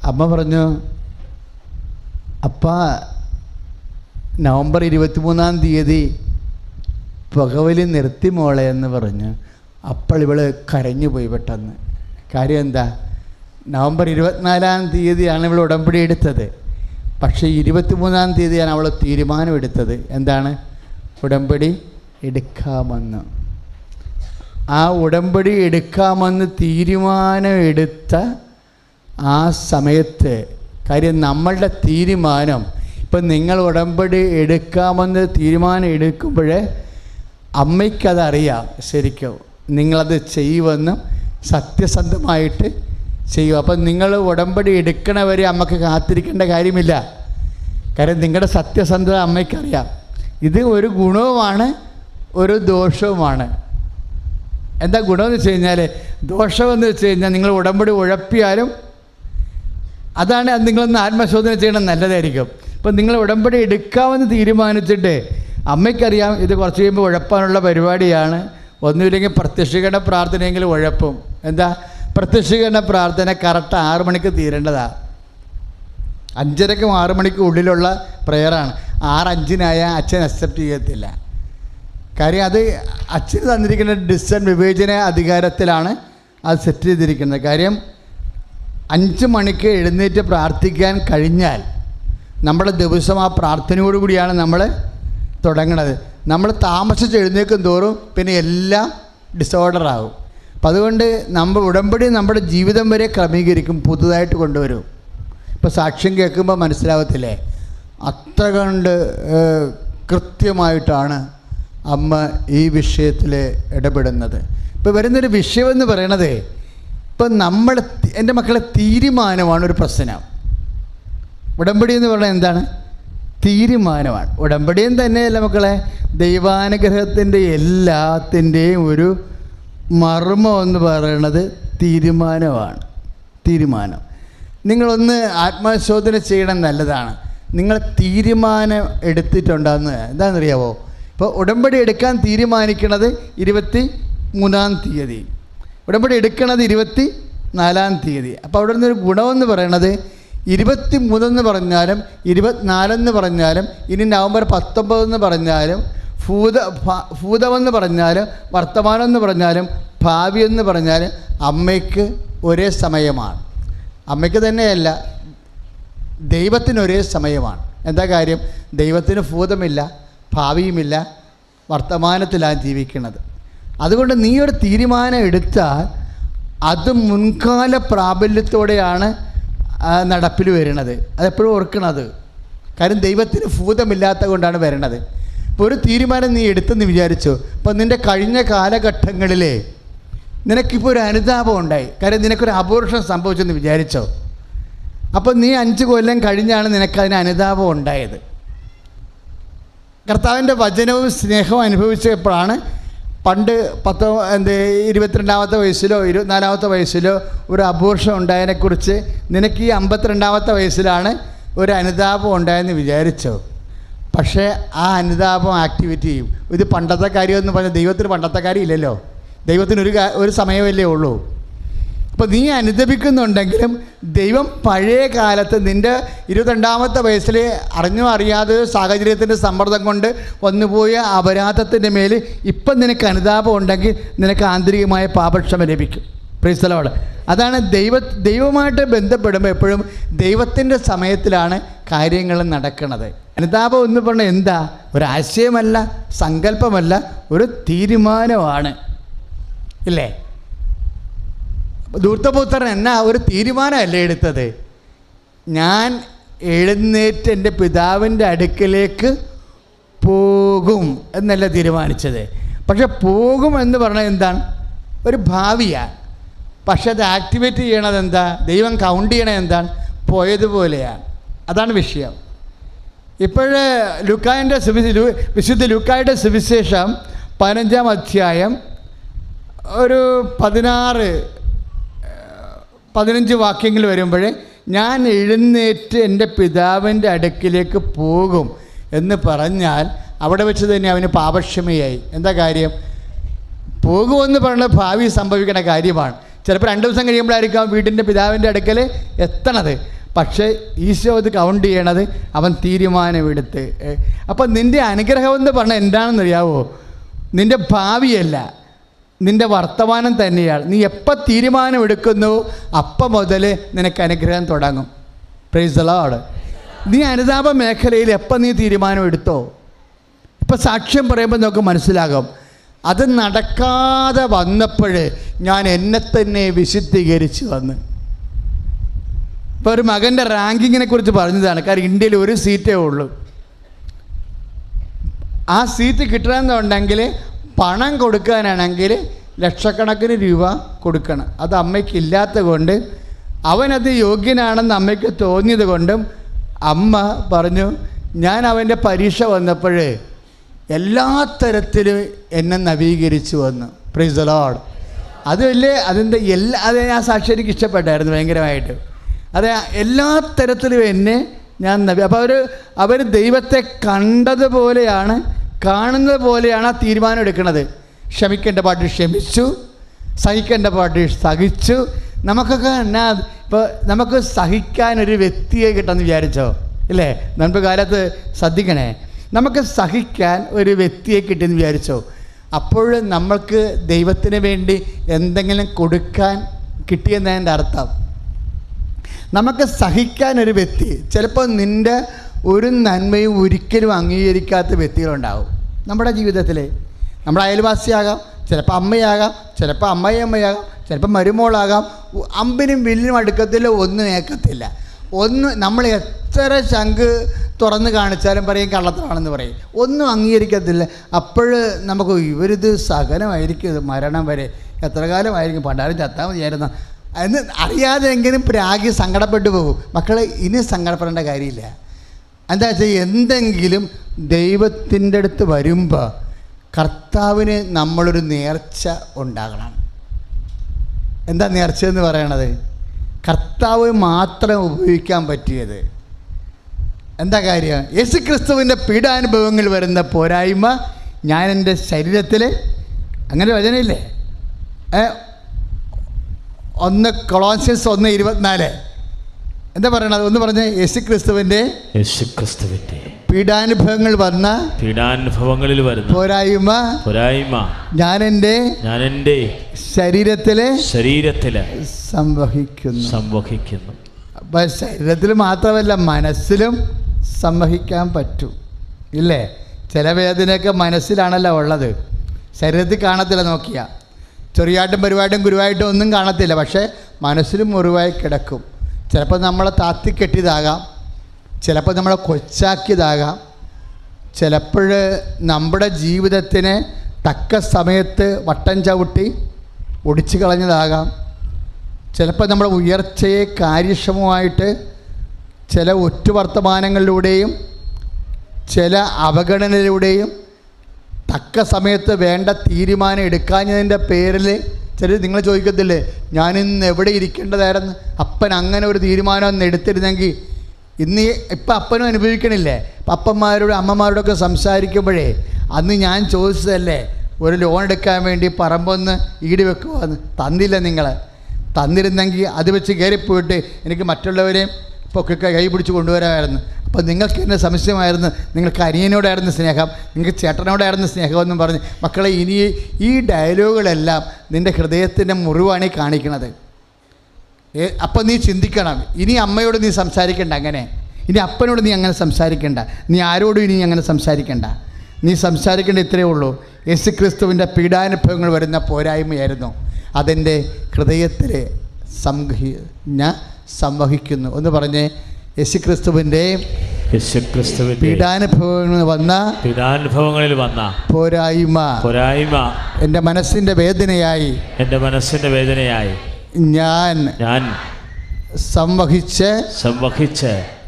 അമ്മ പറഞ്ഞു, അപ്പ നവംബർ 23-ാം തീയതി പുകവലി നിർത്തി മോളെ എന്ന് പറഞ്ഞു. അപ്പോൾ ഇവൾ കരഞ്ഞു പോയി പെട്ടെന്ന്. കാര്യം എന്താ, നവംബർ 24-ാം തീയതിയാണ് ഇവൾ ഉടമ്പടി എടുത്തത്. പക്ഷേ 23-ാം തീയതിയാണ് അവൾ തീരുമാനം എടുത്തത്. എന്താണ്? ഉടമ്പടി എടുക്കാമെന്ന്. ആ ഉടമ്പടി എടുക്കാമെന്ന് തീരുമാനം എടുത്ത ആ സമയത്ത്, കാര്യം നമ്മളുടെ തീരുമാനം, ഇപ്പം നിങ്ങൾ ഉടമ്പടി എടുക്കാമെന്ന് തീരുമാനം എടുക്കുമ്പോഴേ അമ്മയ്ക്കതറിയാം ശരിക്കും നിങ്ങളത് ചെയ്യുമെന്നും സത്യസന്ധമായിട്ട് ചെയ്യും. അപ്പം നിങ്ങൾ ഉടമ്പടി എടുക്കണവരെ അമ്മക്ക് കാത്തിരിക്കേണ്ട കാര്യമില്ല. കാര്യം നിങ്ങളുടെ സത്യസന്ധത അമ്മയ്ക്കറിയാം. ഇത് ഒരു ഗുണവുമാണ് ഒരു ദോഷവുമാണ്. എന്താ ഗുണമെന്ന് വെച്ച് കഴിഞ്ഞാൽ, ദോഷമെന്ന് വെച്ച് കഴിഞ്ഞാൽ നിങ്ങൾ ഉടമ്പടി ഉഴപ്പിയാലും അതാണ്. അത് നിങ്ങളൊന്ന് ആത്മശോധന ചെയ്യണം, നല്ലതായിരിക്കും. ഇപ്പം നിങ്ങൾ ഉടമ്പടി എടുക്കാമെന്ന് തീരുമാനിച്ചിട്ട് അമ്മയ്ക്കറിയാം ഇത് കുറച്ച് കഴിയുമ്പോൾ ഉഴപ്പാനുള്ള പരിപാടിയാണ്. ഒന്നുമില്ലെങ്കിൽ പ്രത്യക്ഷീകരണ പ്രാർത്ഥനയെങ്കിലും ഉഴപ്പും. എന്താ, പ്രത്യക്ഷീകരണ പ്രാർത്ഥന കറക്റ്റ് 6 മണിക്ക് തീരേണ്ടതാണ്. 5:30ക്കും 6 മണിക്കും ഉള്ളിലുള്ള പ്രെയറാണ്. 6:05 അച്ഛൻ അക്സെപ്റ്റ് ചെയ്യത്തില്ല. കാര്യം അത് അച്ഛന് തന്നിരിക്കുന്ന ഡിസിഷൻ വിവേചന അധികാരത്തിലാണ് അത് സെറ്റ് ചെയ്തിരിക്കുന്നത്. കാര്യം 5 മണിക്ക് എഴുന്നേറ്റ് പ്രാർത്ഥിക്കാൻ കഴിഞ്ഞാൽ നമ്മുടെ ദിവസം ആ പ്രാർത്ഥനയോടുകൂടിയാണ് നമ്മൾ തുടങ്ങണത്. നമ്മൾ താമസിച്ച് എഴുന്നേൽക്കും തോറും പിന്നെ എല്ലാം ഡിസോർഡറാകും. അപ്പം അതുകൊണ്ട് നമ്മൾ ഉടമ്പടി നമ്മുടെ ജീവിതം വരെ ക്രമീകരിക്കും, പുതുതായിട്ട് കൊണ്ടുവരും. ഇപ്പോൾ സാക്ഷ്യം കേൾക്കുമ്പോൾ മനസ്സിലാവത്തില്ലേ, അത്ര കണ്ട് കൃത്യമായിട്ടാണ് അമ്മ ഈ വിഷയത്തിൽ ഇടപെടുന്നത്. ഇപ്പോൾ വരുന്നൊരു വിഷയമെന്ന് പറയണത്, ഇപ്പം നമ്മൾ എൻ്റെ മക്കളെ തീരുമാനമാണ് ഒരു പ്രശ്നം. ഉടമ്പടി എന്ന് പറഞ്ഞാൽ എന്താണ്? തീരുമാനമാണ്. ഉടമ്പടിയും തന്നെയല്ല മക്കളെ, ദൈവാനുഗ്രഹത്തിൻ്റെ എല്ലാത്തിൻ്റെയും ഒരു മർമ്മം എന്ന് പറയുന്നത് തീരുമാനമാണ്. തീരുമാനം. നിങ്ങളൊന്ന് ആത്മശോധന ചെയ്യണം, നല്ലതാണ്. നിങ്ങൾ തീരുമാനം എടുത്തിട്ടുണ്ടെന്ന് എന്താണെന്നറിയാവോ? ഇപ്പോൾ ഉടമ്പടി എടുക്കാൻ തീരുമാനിക്കണത് 23-ാം തീയതി, ഉടമ്പടി എടുക്കണത് 24-ാം തീയതി. അപ്പോൾ അവിടെ നിന്നൊരു ഗുണമെന്ന് പറയണത് 23 പറഞ്ഞാലും 24 പറഞ്ഞാലും ഇനി നവംബർ 19 പറഞ്ഞാലും ഭൂതമെന്ന് പറഞ്ഞാലും വർത്തമാനം എന്ന് പറഞ്ഞാലും ഭാവി എന്ന് പറഞ്ഞാലും അമ്മയ്ക്ക് ഒരേ സമയമാണ്. അമ്മയ്ക്ക് തന്നെയല്ല, ദൈവത്തിന് ഒരേ സമയമാണ്. എന്താ കാര്യം? ദൈവത്തിന് ഭൂതമില്ല, ഭാവിയുമില്ല, വർത്തമാനത്തിലാണ് ജീവിക്കുന്നത്. അതുകൊണ്ട് നീ ഒരു തീരുമാനം എടുത്താൽ അത് മുൻകാല പ്രാബല്യത്തോടെയാണ് നടപ്പിൽ വരുന്നത്. അതെപ്പോഴും ഓർക്കണത്. കാര്യം ദൈവത്തിന് ഭൂതമില്ലാത്ത കൊണ്ടാണ് വരണത്. ഇപ്പോൾ ഒരു തീരുമാനം നീ എടുത്തെന്ന് വിചാരിച്ചോ. ഇപ്പോൾ നിൻ്റെ കഴിഞ്ഞ കാലഘട്ടങ്ങളിൽ നിനക്കിപ്പോൾ ഒരു അനുതാപം ഉണ്ടായി. കാര്യം നിനക്കൊരു അബോർഷൻ സംഭവിച്ചെന്ന് വിചാരിച്ചോ. അപ്പോൾ നീ 5 കൊല്ലം കഴിഞ്ഞാണ് നിനക്കതിന് അനുതാപം ഉണ്ടായത്. കർത്താവിൻ്റെ വചനവും സ്നേഹവും അനുഭവിച്ചപ്പോഴാണ് പണ്ട് 22-ാമത്തെ വയസ്സിലോ 24-ാമത്തെ വയസ്സിലോ ഒരു അബോർഷൻ ഉണ്ടായതിനെക്കുറിച്ച് നിനക്ക് ഈ 52-ാമത്തെ വയസ്സിലാണ് ഒരു അനുതാപം ഉണ്ടായെന്ന് വിചാരിച്ചോ. പക്ഷേ ആ അനുതാപം ആക്ടിവേറ്റ് ചെയ്യും. ഇത് പണ്ടത്തെ കാര്യമെന്ന് പറഞ്ഞാൽ ദൈവത്തിന് പണ്ടത്തെ കാര്യം ഇല്ലല്ലോ. ദൈവത്തിന് ഒരു സമയമല്ലേ ഉള്ളൂ. അപ്പോൾ നീ അനുദപിക്കുന്നുണ്ടെങ്കിലും ദൈവം പഴയ കാലത്ത് നിൻ്റെ 22-ാമത്തെ വയസ്സിൽ അറിഞ്ഞോ അറിയാതെ സാഹചര്യത്തിൻ്റെ സമ്മർദ്ദം കൊണ്ട് വന്നുപോയ അപരാധത്തിൻ്റെ മേൽ ഇപ്പം നിനക്ക് അനുതാപം ഉണ്ടെങ്കിൽ നിനക്ക് ആന്തരികമായ പാപക്ഷമ ലഭിക്കും. Praise the Lord. അതാണ് ദൈവമായിട്ട് ബന്ധപ്പെടുമ്പോൾ എപ്പോഴും ദൈവത്തിൻ്റെ സമയത്തിലാണ് കാര്യങ്ങൾ നടക്കുന്നത്. അനുതാപം എന്ന് പറഞ്ഞാൽ എന്താ? ഒരാശയമല്ല, സങ്കല്പമല്ല, ഒരു തീരുമാനമാണ്. ഇല്ലേ? ധൂർത്തപുത്രൻ എന്നാ ഒരു തീരുമാനമല്ലേ എടുത്തത്? ഞാൻ എഴുന്നേറ്റ് എൻ്റെ പിതാവിൻ്റെ അടുക്കലേക്ക് പോകും എന്നല്ല തീരുമാനിച്ചത്. പക്ഷെ പോകും എന്ന് പറഞ്ഞാൽ എന്താണ്? ഒരു ഭാവിയാണ്. പക്ഷെ അത് ആക്ടിവേറ്റ് ചെയ്യണത് എന്താ? ദൈവം കൗണ്ട് ചെയ്യണത് എന്താണ്? പോയതുപോലെയാണ്. അതാണ് വിഷയം. ഇപ്പോഴേ വിശുദ്ധ ലൂക്കായുടെ സുവിശേഷം 15-ാം അധ്യായം ഒരു 16-15 വാക്യങ്ങൾ വരുമ്പോൾ ഞാൻ എഴുന്നേറ്റ് എൻ്റെ പിതാവിൻ്റെ അടുക്കിലേക്ക് പോകും എന്ന് പറഞ്ഞാൽ അവിടെ വെച്ച് തന്നെ അവന് പാപക്ഷമയായി. എന്താ കാര്യം? പോകുമെന്ന് പറയുന്നത് ഭാവി സംഭവിക്കേണ്ട കാര്യമാണ്. ചിലപ്പോൾ 2 ദിവസം കഴിയുമ്പോഴായിരിക്കും അവൻ വീട്ടിൻ്റെ പിതാവിൻ്റെ അടുക്കൽ എത്തണത്. പക്ഷേ ഈശോ അത് കൗണ്ട് ചെയ്യണത് അവൻ തീരുമാനമെടുത്ത്. അപ്പം നിൻ്റെ അനുഗ്രഹം എന്ന് പറഞ്ഞാൽ എന്താണെന്നറിയാവോ? നിൻ്റെ ഭാവിയല്ല, നിൻ്റെ വർത്തമാനം തന്നെയാണ്. നീ എപ്പോൾ തീരുമാനമെടുക്കുന്നു അപ്പം മുതൽ നിനക്ക് അനുഗ്രഹം തുടങ്ങും. Praise the Lord. നീ അനുതാപ മേഖലയിൽ എപ്പം നീ തീരുമാനം എടുത്തോ. ഇപ്പം സാക്ഷ്യം പറയുമ്പോൾ നമുക്ക് മനസ്സിലാകും. അത് നടക്കാതെ വന്നപ്പോൾ ഞാൻ എന്നെ തന്നെ വിശുദ്ധീകരിച്ച് വന്ന്. ഇപ്പോൾ ഒരു മകൻ്റെ റാങ്കിങ്ങിനെ കുറിച്ച് പറഞ്ഞതാണ്. കാരണം ഇന്ത്യയിൽ ഒരു സീറ്റേ ഉള്ളൂ. ആ സീറ്റ് കിട്ടണമെന്നുണ്ടെങ്കിൽ പണം കൊടുക്കാനാണെങ്കിൽ ലക്ഷക്കണക്കിന് രൂപ കൊടുക്കണം. അത് അമ്മയ്ക്കില്ലാത്ത കൊണ്ട് അവനത് യോഗ്യനാണെന്ന് അമ്മയ്ക്ക് തോന്നിയത് കൊണ്ടും അമ്മ പറഞ്ഞു, ഞാൻ അവൻ്റെ പരീക്ഷ വന്നപ്പോൾ എല്ലാ തരത്തിലും എന്നെ നവീകരിച്ചു വന്നു. Praise the Lord. അതല്ലേ അതിൻ്റെ അത് ആ സാക്ഷി എനിക്ക് ഇഷ്ടപ്പെട്ടായിരുന്നു ഭയങ്കരമായിട്ട്. അതെ, എല്ലാ തരത്തിലും എന്നെ ഞാൻ അപ്പോൾ അവർ ദൈവത്തെ കണ്ടതുപോലെയാണ്, കാണുന്നത് പോലെയാണ് ആ തീരുമാനം എടുക്കുന്നത്. ക്ഷമിക്കേണ്ട പാട്ട് ക്ഷമിച്ചു, സഹിക്കേണ്ട പാട്ട് സഹിച്ചു. നമുക്കൊക്കെ എന്നാ ഇപ്പോൾ നമുക്ക് സഹിക്കാനൊരു വ്യക്തിയെ കിട്ടുമെന്ന് വിചാരിച്ചോ? ഇല്ലേ? നമുക്ക് കാലത്ത് ശ്രദ്ധിക്കണേ. നമുക്ക് സഹിക്കാൻ ഒരു വ്യക്തിയെ കിട്ടിയെന്ന് വിചാരിച്ചോ? അപ്പോൾ നമ്മൾക്ക് ദൈവത്തിന് വേണ്ടി എന്തെങ്കിലും കൊടുക്കാൻ കിട്ടിയെന്നതിൻ്റെ അർത്ഥം. നമുക്ക് സഹിക്കാനൊരു വ്യക്തി, ചിലപ്പോൾ നിൻ്റെ ഒരു നന്മയും ഒരിക്കലും അംഗീകരിക്കാത്ത വ്യക്തികളുണ്ടാവും നമ്മുടെ ജീവിതത്തിൽ. നമ്മുടെ അയൽവാസിയാകാം, ചിലപ്പോൾ അമ്മയാകാം, ചിലപ്പോൾ അമ്മയാകാം, ചിലപ്പോൾ മരുമോളാകാം. അമ്പിനും വില്ലിനും അടുക്കത്തില്ല, ഒന്നും ഏക്കത്തില്ല. നമ്മൾ എത്ര ശങ്ക് തുറന്ന് കാണിച്ചാലും പറയും കള്ളത്തരാണെന്ന് പറയും, ഒന്നും അംഗീകരിക്കത്തില്ല. അപ്പോൾ നമുക്ക് ഇവരിത് സഹനമായിരിക്കും, ഇത് മരണം വരെ എത്ര കാലമായിരിക്കും, പണ്ടാരും ചത്താൽ മതിയായിരുന്നു എന്ന് അറിയാതെ എങ്കിലും പ്രാഗി സങ്കടപ്പെട്ടു പോകും. മക്കളെ, ഇനി സങ്കടപ്പെടേണ്ട കാര്യമില്ല. എന്താ വെച്ചാൽ എന്തെങ്കിലും ദൈവത്തിൻ്റെ അടുത്ത് വരുമ്പോൾ കർത്താവിന് നമ്മളൊരു നേർച്ച ഉണ്ടാകണം. എന്താ നേർച്ച എന്ന് പറയണത്? കർത്താവ് മാത്രം ഉപയോഗിക്കാൻ പറ്റിയത്. എന്താ കാര്യം? യേശുക്രിസ്തുവിൻ്റെ പീഡാനുഭവങ്ങൾ വരുന്ന പോരായ്മ ഞാൻ എൻ്റെ ശരീരത്തിൽ, അങ്ങനെ വചനമില്ലേ? 1 കൊളോസ്യൻസ് 1:24 എന്താ പറയണത്? ഒന്ന് പറഞ്ഞേ. യേശുക്രിസ്തുവിൻ്റെ പീഡാനുഭവങ്ങളിൽ വരുന്ന പോരായ്മ ഞാൻ എൻ്റെ ശരീരത്തിലെ സംവഹിക്കുന്നു. അപ്പം ശരീരത്തിൽ മാത്രമല്ല മനസ്സിലും സംവഹിക്കാൻ പറ്റും. ഇല്ലേ? ചില വേദനയൊക്കെ മനസ്സിലാണല്ലോ ഉള്ളത്, ശരീരത്തിൽ കാണത്തില്ല. നോക്കിയാൽ ചെറിയായിട്ടും പരിവായിട്ടും ഗുരുവായിട്ടും ഒന്നും കാണത്തില്ല, പക്ഷേ മനസ്സിലും മുറിവായി കിടക്കും. ചിലപ്പോൾ നമ്മളെ താത്തിക്കെട്ടിയതാകാം, ചിലപ്പോൾ നമ്മളെ കൊച്ചാക്കിയതാകാം, ചിലപ്പോൾ നമ്മുടെ ജീവിതത്തിന് തക്ക സമയത്ത് വട്ടം ചവിട്ടി ഒടിച്ചു കളഞ്ഞതാകാം, ചിലപ്പോൾ നമ്മുടെ ഉയർച്ചയെ കാര്യക്ഷമമായിട്ട് ചില ഒറ്റുവർത്തമാനങ്ങളിലൂടെയും ചില അവഗണനയിലൂടെയും തക്ക സമയത്ത് വേണ്ട തീരുമാനം എടുക്കാഞ്ഞതിൻ്റെ പേരിൽ ചിലർ നിങ്ങൾ ചോദിക്കത്തില്ലേ, ഞാനിന്ന് എവിടെ ഇരിക്കേണ്ടതായിരുന്നു, അപ്പൻ അങ്ങനെ ഒരു തീരുമാനം ഒന്ന് എടുത്തിരുന്നെങ്കിൽ ഇന്ന്. ഇപ്പം അപ്പനും അനുഭവിക്കണില്ലേ? അപ്പന്മാരോടും അമ്മമാരോടൊക്കെ സംസാരിക്കുമ്പോഴേ അന്ന് ഞാൻ ചോദിച്ചതല്ലേ ഒരു ലോൺ എടുക്കാൻ വേണ്ടി പറമ്പൊന്ന് ഈട് വെക്കുവാന്ന്, തന്നില്ല. നിങ്ങൾ തന്നിരുന്നെങ്കിൽ അത് വെച്ച് കയറിപ്പോയിട്ട് എനിക്ക് മറ്റുള്ളവരെയും ഒക്കെ കൈ പിടിച്ച് കൊണ്ടുവരാമായിരുന്നു. അപ്പോൾ നിങ്ങൾക്ക് എന്നെ സംശയമായിരുന്നു, നിങ്ങൾക്ക് അനിയനോടായിരുന്നു സ്നേഹം, നിങ്ങൾക്ക് ചേട്ടനോടായിരുന്നു സ്നേഹമെന്നും പറഞ്ഞ്. മക്കളെ, ഇനി ഈ ഡയലോഗുകളെല്ലാം നിൻ്റെ ഹൃദയത്തിൻ്റെ മുറിവാണ് ഈ കാണിക്കുന്നത്. അപ്പം നീ ചിന്തിക്കണം, ഇനി അമ്മയോട് നീ സംസാരിക്കേണ്ട അങ്ങനെ, ഇനി അപ്പനോട് നീ അങ്ങനെ സംസാരിക്കേണ്ട, നീ ആരോടും ഇനി അങ്ങനെ സംസാരിക്കേണ്ട. നീ സംസാരിക്കേണ്ട ഇത്രയേ ഉള്ളൂ, യേശു ക്രിസ്തുവിൻ്റെ പീഡാനുഭവങ്ങൾ വരുന്ന പോരായ്മയായിരുന്നു അതെൻ്റെ ഹൃദയത്തിൽ ഞാൻ സംവഹിക്കുന്നു എന്ന് പറഞ്ഞ് യേശു ക്രിസ്തുവിൻ്റെ പീഡാനുഭവങ്ങളിൽ വന്ന പോരായ്മ എൻ്റെ മനസ്സിൻ്റെ വേദനയായി ഞാൻ സംവഹിച്ച്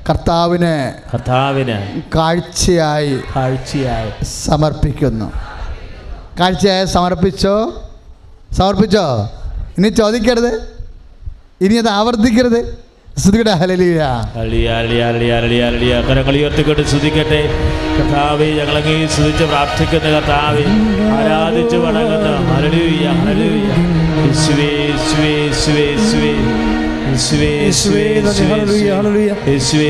കർത്താവിന് കാഴ്ചയായി സമർപ്പിക്കുന്നു. കാഴ്ചയായി സമർപ്പിച്ചോ? ഇനി ചോദിക്കരുത്, ഇനി അത് ആവർത്തിക്കരുത്. സ്തുതിക്കട്ടെ, ഹല്ലേലൂയ. കരങ്ങൾ ഉയർത്തിക്കൊണ്ട് സ്തുതിക്കട്ടെ. കർത്താവേ, ഞങ്ങളങ്ങേ സ്തുതിച്ച് പ്രാർത്ഥിക്കുന്ന കർത്താവേ, ആരാധിച്ച് വണങ്ങുന്ന ഹല്ലേലൂയ, ഹല്ലേലൂയ. യേശുവേ, യേശുവേ, യേശുവേ, യേശുവേ, യേശുവേ, യേശുവേ, യേശുവേ,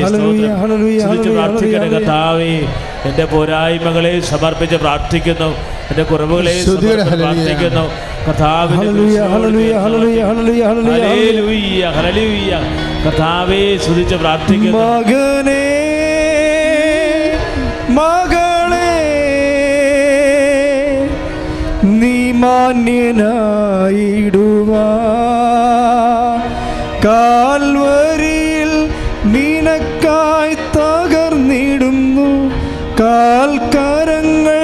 സ്തുതിച്ച് പ്രാർത്ഥിക്കട്ടെ കർത്താവേ. എൻ്റെ പോരായ്മകളെ സമർപ്പിച്ച് പ്രാർത്ഥിക്കുന്നു, എൻ്റെ കുറവുകളെ പ്രാർത്ഥിക്കുന്നു കർത്താവേ. കർത്താവേ, സ്തുതിച്ച് പ്രാർത്ഥിക്കുന്നു. മകനേ, മകളെ, നീ മാന്യനായിടുവാ കാൽവരിയിൽ നിനക്കായി തകർന്നിടുന്നു, കാൽക്കരങ്ങൾ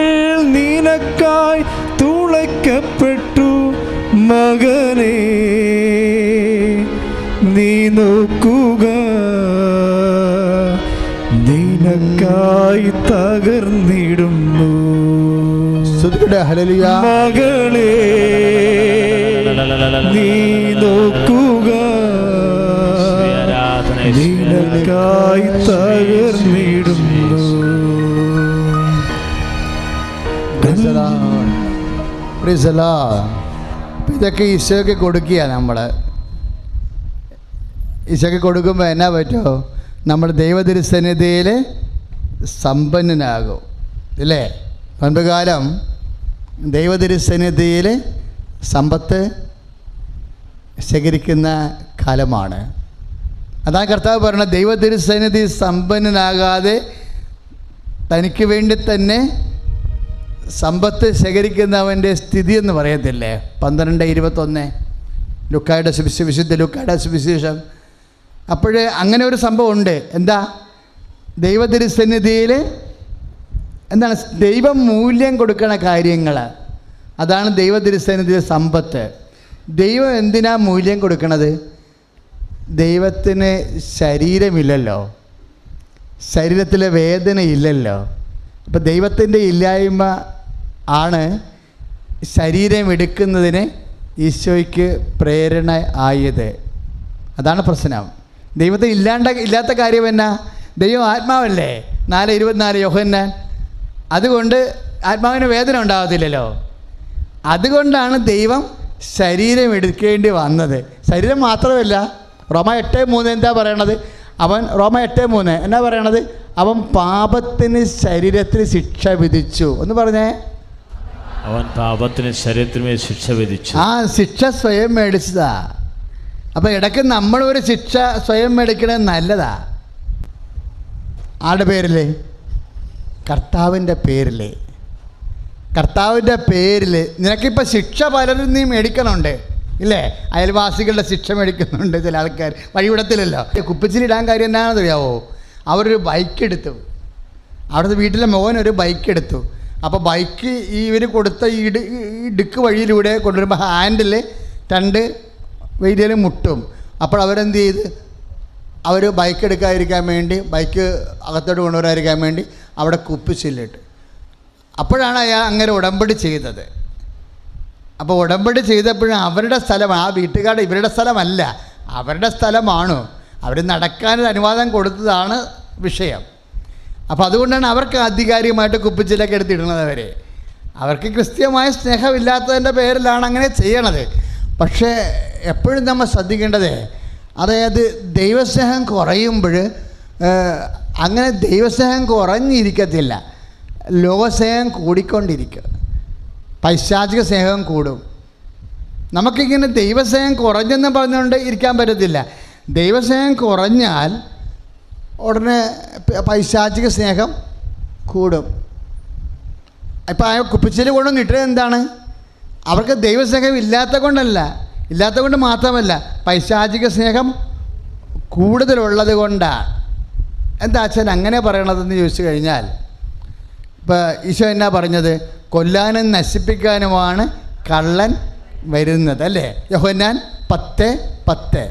നിനക്കായി തുളയ്ക്കപ്പെട്ടു. മകനേ, നീ നോക്കുക, നിനക്കായി തകർന്നിടുന്നു. മകളെ, നീ നോക്കുക, നിനക്കായി തകർന്നിടുന്നു. ഇതൊക്കെ ഈശോയ്ക്ക് കൊടുക്കുക. ഈശോയ്ക്ക് കൊടുക്കുമ്പോൾ എന്നാ പറ്റുമോ? നമ്മൾ ദൈവതിരുസന്നിധിയിൽ സമ്പന്നനാകും, ഇല്ലേ? പണ്ടുകാലം ദൈവതിരുസന്നിധിയിൽ സമ്പത്ത് ശേഖരിക്കുന്ന കാലമാണ്. അതാണ് കർത്താവ് പറയുന്നത്, ദൈവതിരുസന്നിധി സമ്പന്നനാകാതെ തനിക്ക് വേണ്ടി തന്നെ സമ്പത്ത് ശേഖരിക്കുന്നവൻ്റെ സ്ഥിതി എന്ന് പറയത്തില്ലേ? 12:21 ലുക്കായുടെ വിശുദ്ധ ലുക്കായുടെ സുവിശേഷം. അപ്പോഴേ അങ്ങനെ ഒരു സംഭവം ഉണ്ട്. എന്താ? ദൈവതിരുസന്നിധിയിൽ എന്താണ്? ദൈവം മൂല്യം കൊടുക്കുന്ന കാര്യങ്ങൾ, അതാണ് ദൈവതിരുസന്നിധിയിലെ സമ്പത്ത്. ദൈവം എന്തിനാ മൂല്യം കൊടുക്കണത്? ദൈവത്തിന് ശരീരമില്ലല്ലോ, ശരീരത്തിലെ വേദനയില്ലല്ലോ. അപ്പം ദൈവത്തിൻ്റെ ഇല്ലായ്മ ആണ് ശരീരം എടുക്കുന്നതിന് ഈശോയ്ക്ക് പ്രേരണ ആയത്. അതാണ് പ്രശ്നം. ദൈവത്തിന് ഇല്ലാത്ത കാര്യം എന്നാ? ദൈവം ആത്മാവല്ലേ? 4:24 യോഹന്നാൻ. അതുകൊണ്ട് ആത്മാവിന് വേദന ഉണ്ടാകത്തില്ലല്ലോ. അതുകൊണ്ടാണ് ദൈവം ശരീരം എടുക്കേണ്ടി വന്നത്. ശരീരം മാത്രമല്ല, റോമ 8:3 എന്താ പറയണത്? റോമ 8:3 എന്നാ പറയണത്? അവൻ പാപത്തിന് ശരീരത്തിൽ ശിക്ഷ വിധിച്ചു എന്ന് പറഞ്ഞേ. അവൻ പാപത്തിന് ശരീരത്തിന് ശിക്ഷ വിധിച്ചു. ആ ശിക്ഷ സ്വയം മേടിച്ചതാ. അപ്പം ഇടയ്ക്ക് നമ്മളൊരു ശിക്ഷ സ്വയം മേടിക്കണത് നല്ലതാ. ആരുടെ പേരിൽ? കർത്താവിൻ്റെ പേരിൽ. കർത്താവിൻ്റെ പേരിൽ നിനക്കിപ്പോൾ ശിക്ഷ പലരും നീ മേടിക്കണുണ്ട്. ഇല്ലേ? അയൽവാസികളുടെ ശിക്ഷ മേടിക്കുന്നുണ്ട് ചില ആൾക്കാർ, വഴിവിടത്തിലല്ലോ. കുപ്പിച്ചിലിടാൻ കാര്യം എന്താണെന്ന് അറിയാവോ? അവരൊരു ബൈക്ക് എടുത്തു, അവിടുത്തെ വീട്ടിലെ മോനൊരു ബൈക്ക് എടുത്തു. അപ്പോൾ ബൈക്ക് ഇവർ കൊടുത്ത ഈ ഇടുക്ക് വഴിയിലൂടെ കൊണ്ടുവരുമ്പോൾ ഹാൻഡിൽ 2 വെയിലിൽ മുട്ടും. അപ്പോൾ അവരെന്ത് ചെയ്ത്, അവർ ബൈക്ക് എടുക്കാതിരിക്കാൻ വേണ്ടി, ബൈക്ക് അകത്തോട്ട് കൊണ്ടുവരാതിരിക്കാൻ വേണ്ടി അവിടെ കുപ്പിച്ചില്ലിട്ട്. അപ്പോഴാണ് അയാൾ അങ്ങനെ ഉടമ്പടി ചെയ്തത്. അപ്പോൾ ഉടമ്പടി ചെയ്തപ്പോഴും അവരുടെ സ്ഥലമാണ്, ആ വീട്ടുകാരുടെ, ഇവരുടെ സ്ഥലമല്ല, അവരുടെ സ്ഥലമാണോ, അവർ നടക്കാനൊരു അനുവാദം കൊടുത്തതാണ് വിഷയം. അപ്പോൾ അതുകൊണ്ടാണ് അവർക്ക് ആധികാരികമായിട്ട് കുപ്പിച്ചിലൊക്കെ എടുത്തിടുന്നത്. അവർക്ക് ക്രിസ്ത്യമായ സ്നേഹമില്ലാത്തതിൻ്റെ പേരിലാണ് അങ്ങനെ ചെയ്യണത്. പക്ഷേ എപ്പോഴും നമ്മൾ ശ്രദ്ധിക്കേണ്ടത്, അതായത് ദൈവസ്നേഹം കുറയുമ്പോൾ അങ്ങനെ ദൈവസ്നേഹം കുറഞ്ഞിരിക്കത്തില്ല, ലോകസ്നേഹം കൂടിക്കൊണ്ടിരിക്കുക, പൈശാചിക സ്നേഹം കൂടും. നമുക്കിങ്ങനെ ദൈവസ്നേഹം കുറഞ്ഞെന്ന് പറഞ്ഞുകൊണ്ട് ഇരിക്കാൻ പറ്റത്തില്ല. ദൈവസ്നേഹം കുറഞ്ഞാൽ ഉടനെ പൈശാചിക സ്നേഹം കൂടും. ഇപ്പം ആ കുപ്പിച്ചിൽ കൊണ്ടൊന്നും ഇട്ടത് എന്താണ്? അവർക്ക് ദൈവസ്നേഹം ഇല്ലാത്ത കൊണ്ട് മാത്രമല്ല, പൈശാചിക സ്നേഹം കൂടുതലുള്ളത് കൊണ്ടാണ്. എന്താ അച്ഛൻ അങ്ങനെ പറയണതെന്ന് ചോദിച്ചു കഴിഞ്ഞാൽ, ഇപ്പോൾ ഈശോ എന്നാ പറഞ്ഞത്? കൊല്ലാനും നശിപ്പിക്കാനുമാണ് കള്ളൻ വരുന്നത്, അല്ലേ? യോഹന്നാൻ 10:10.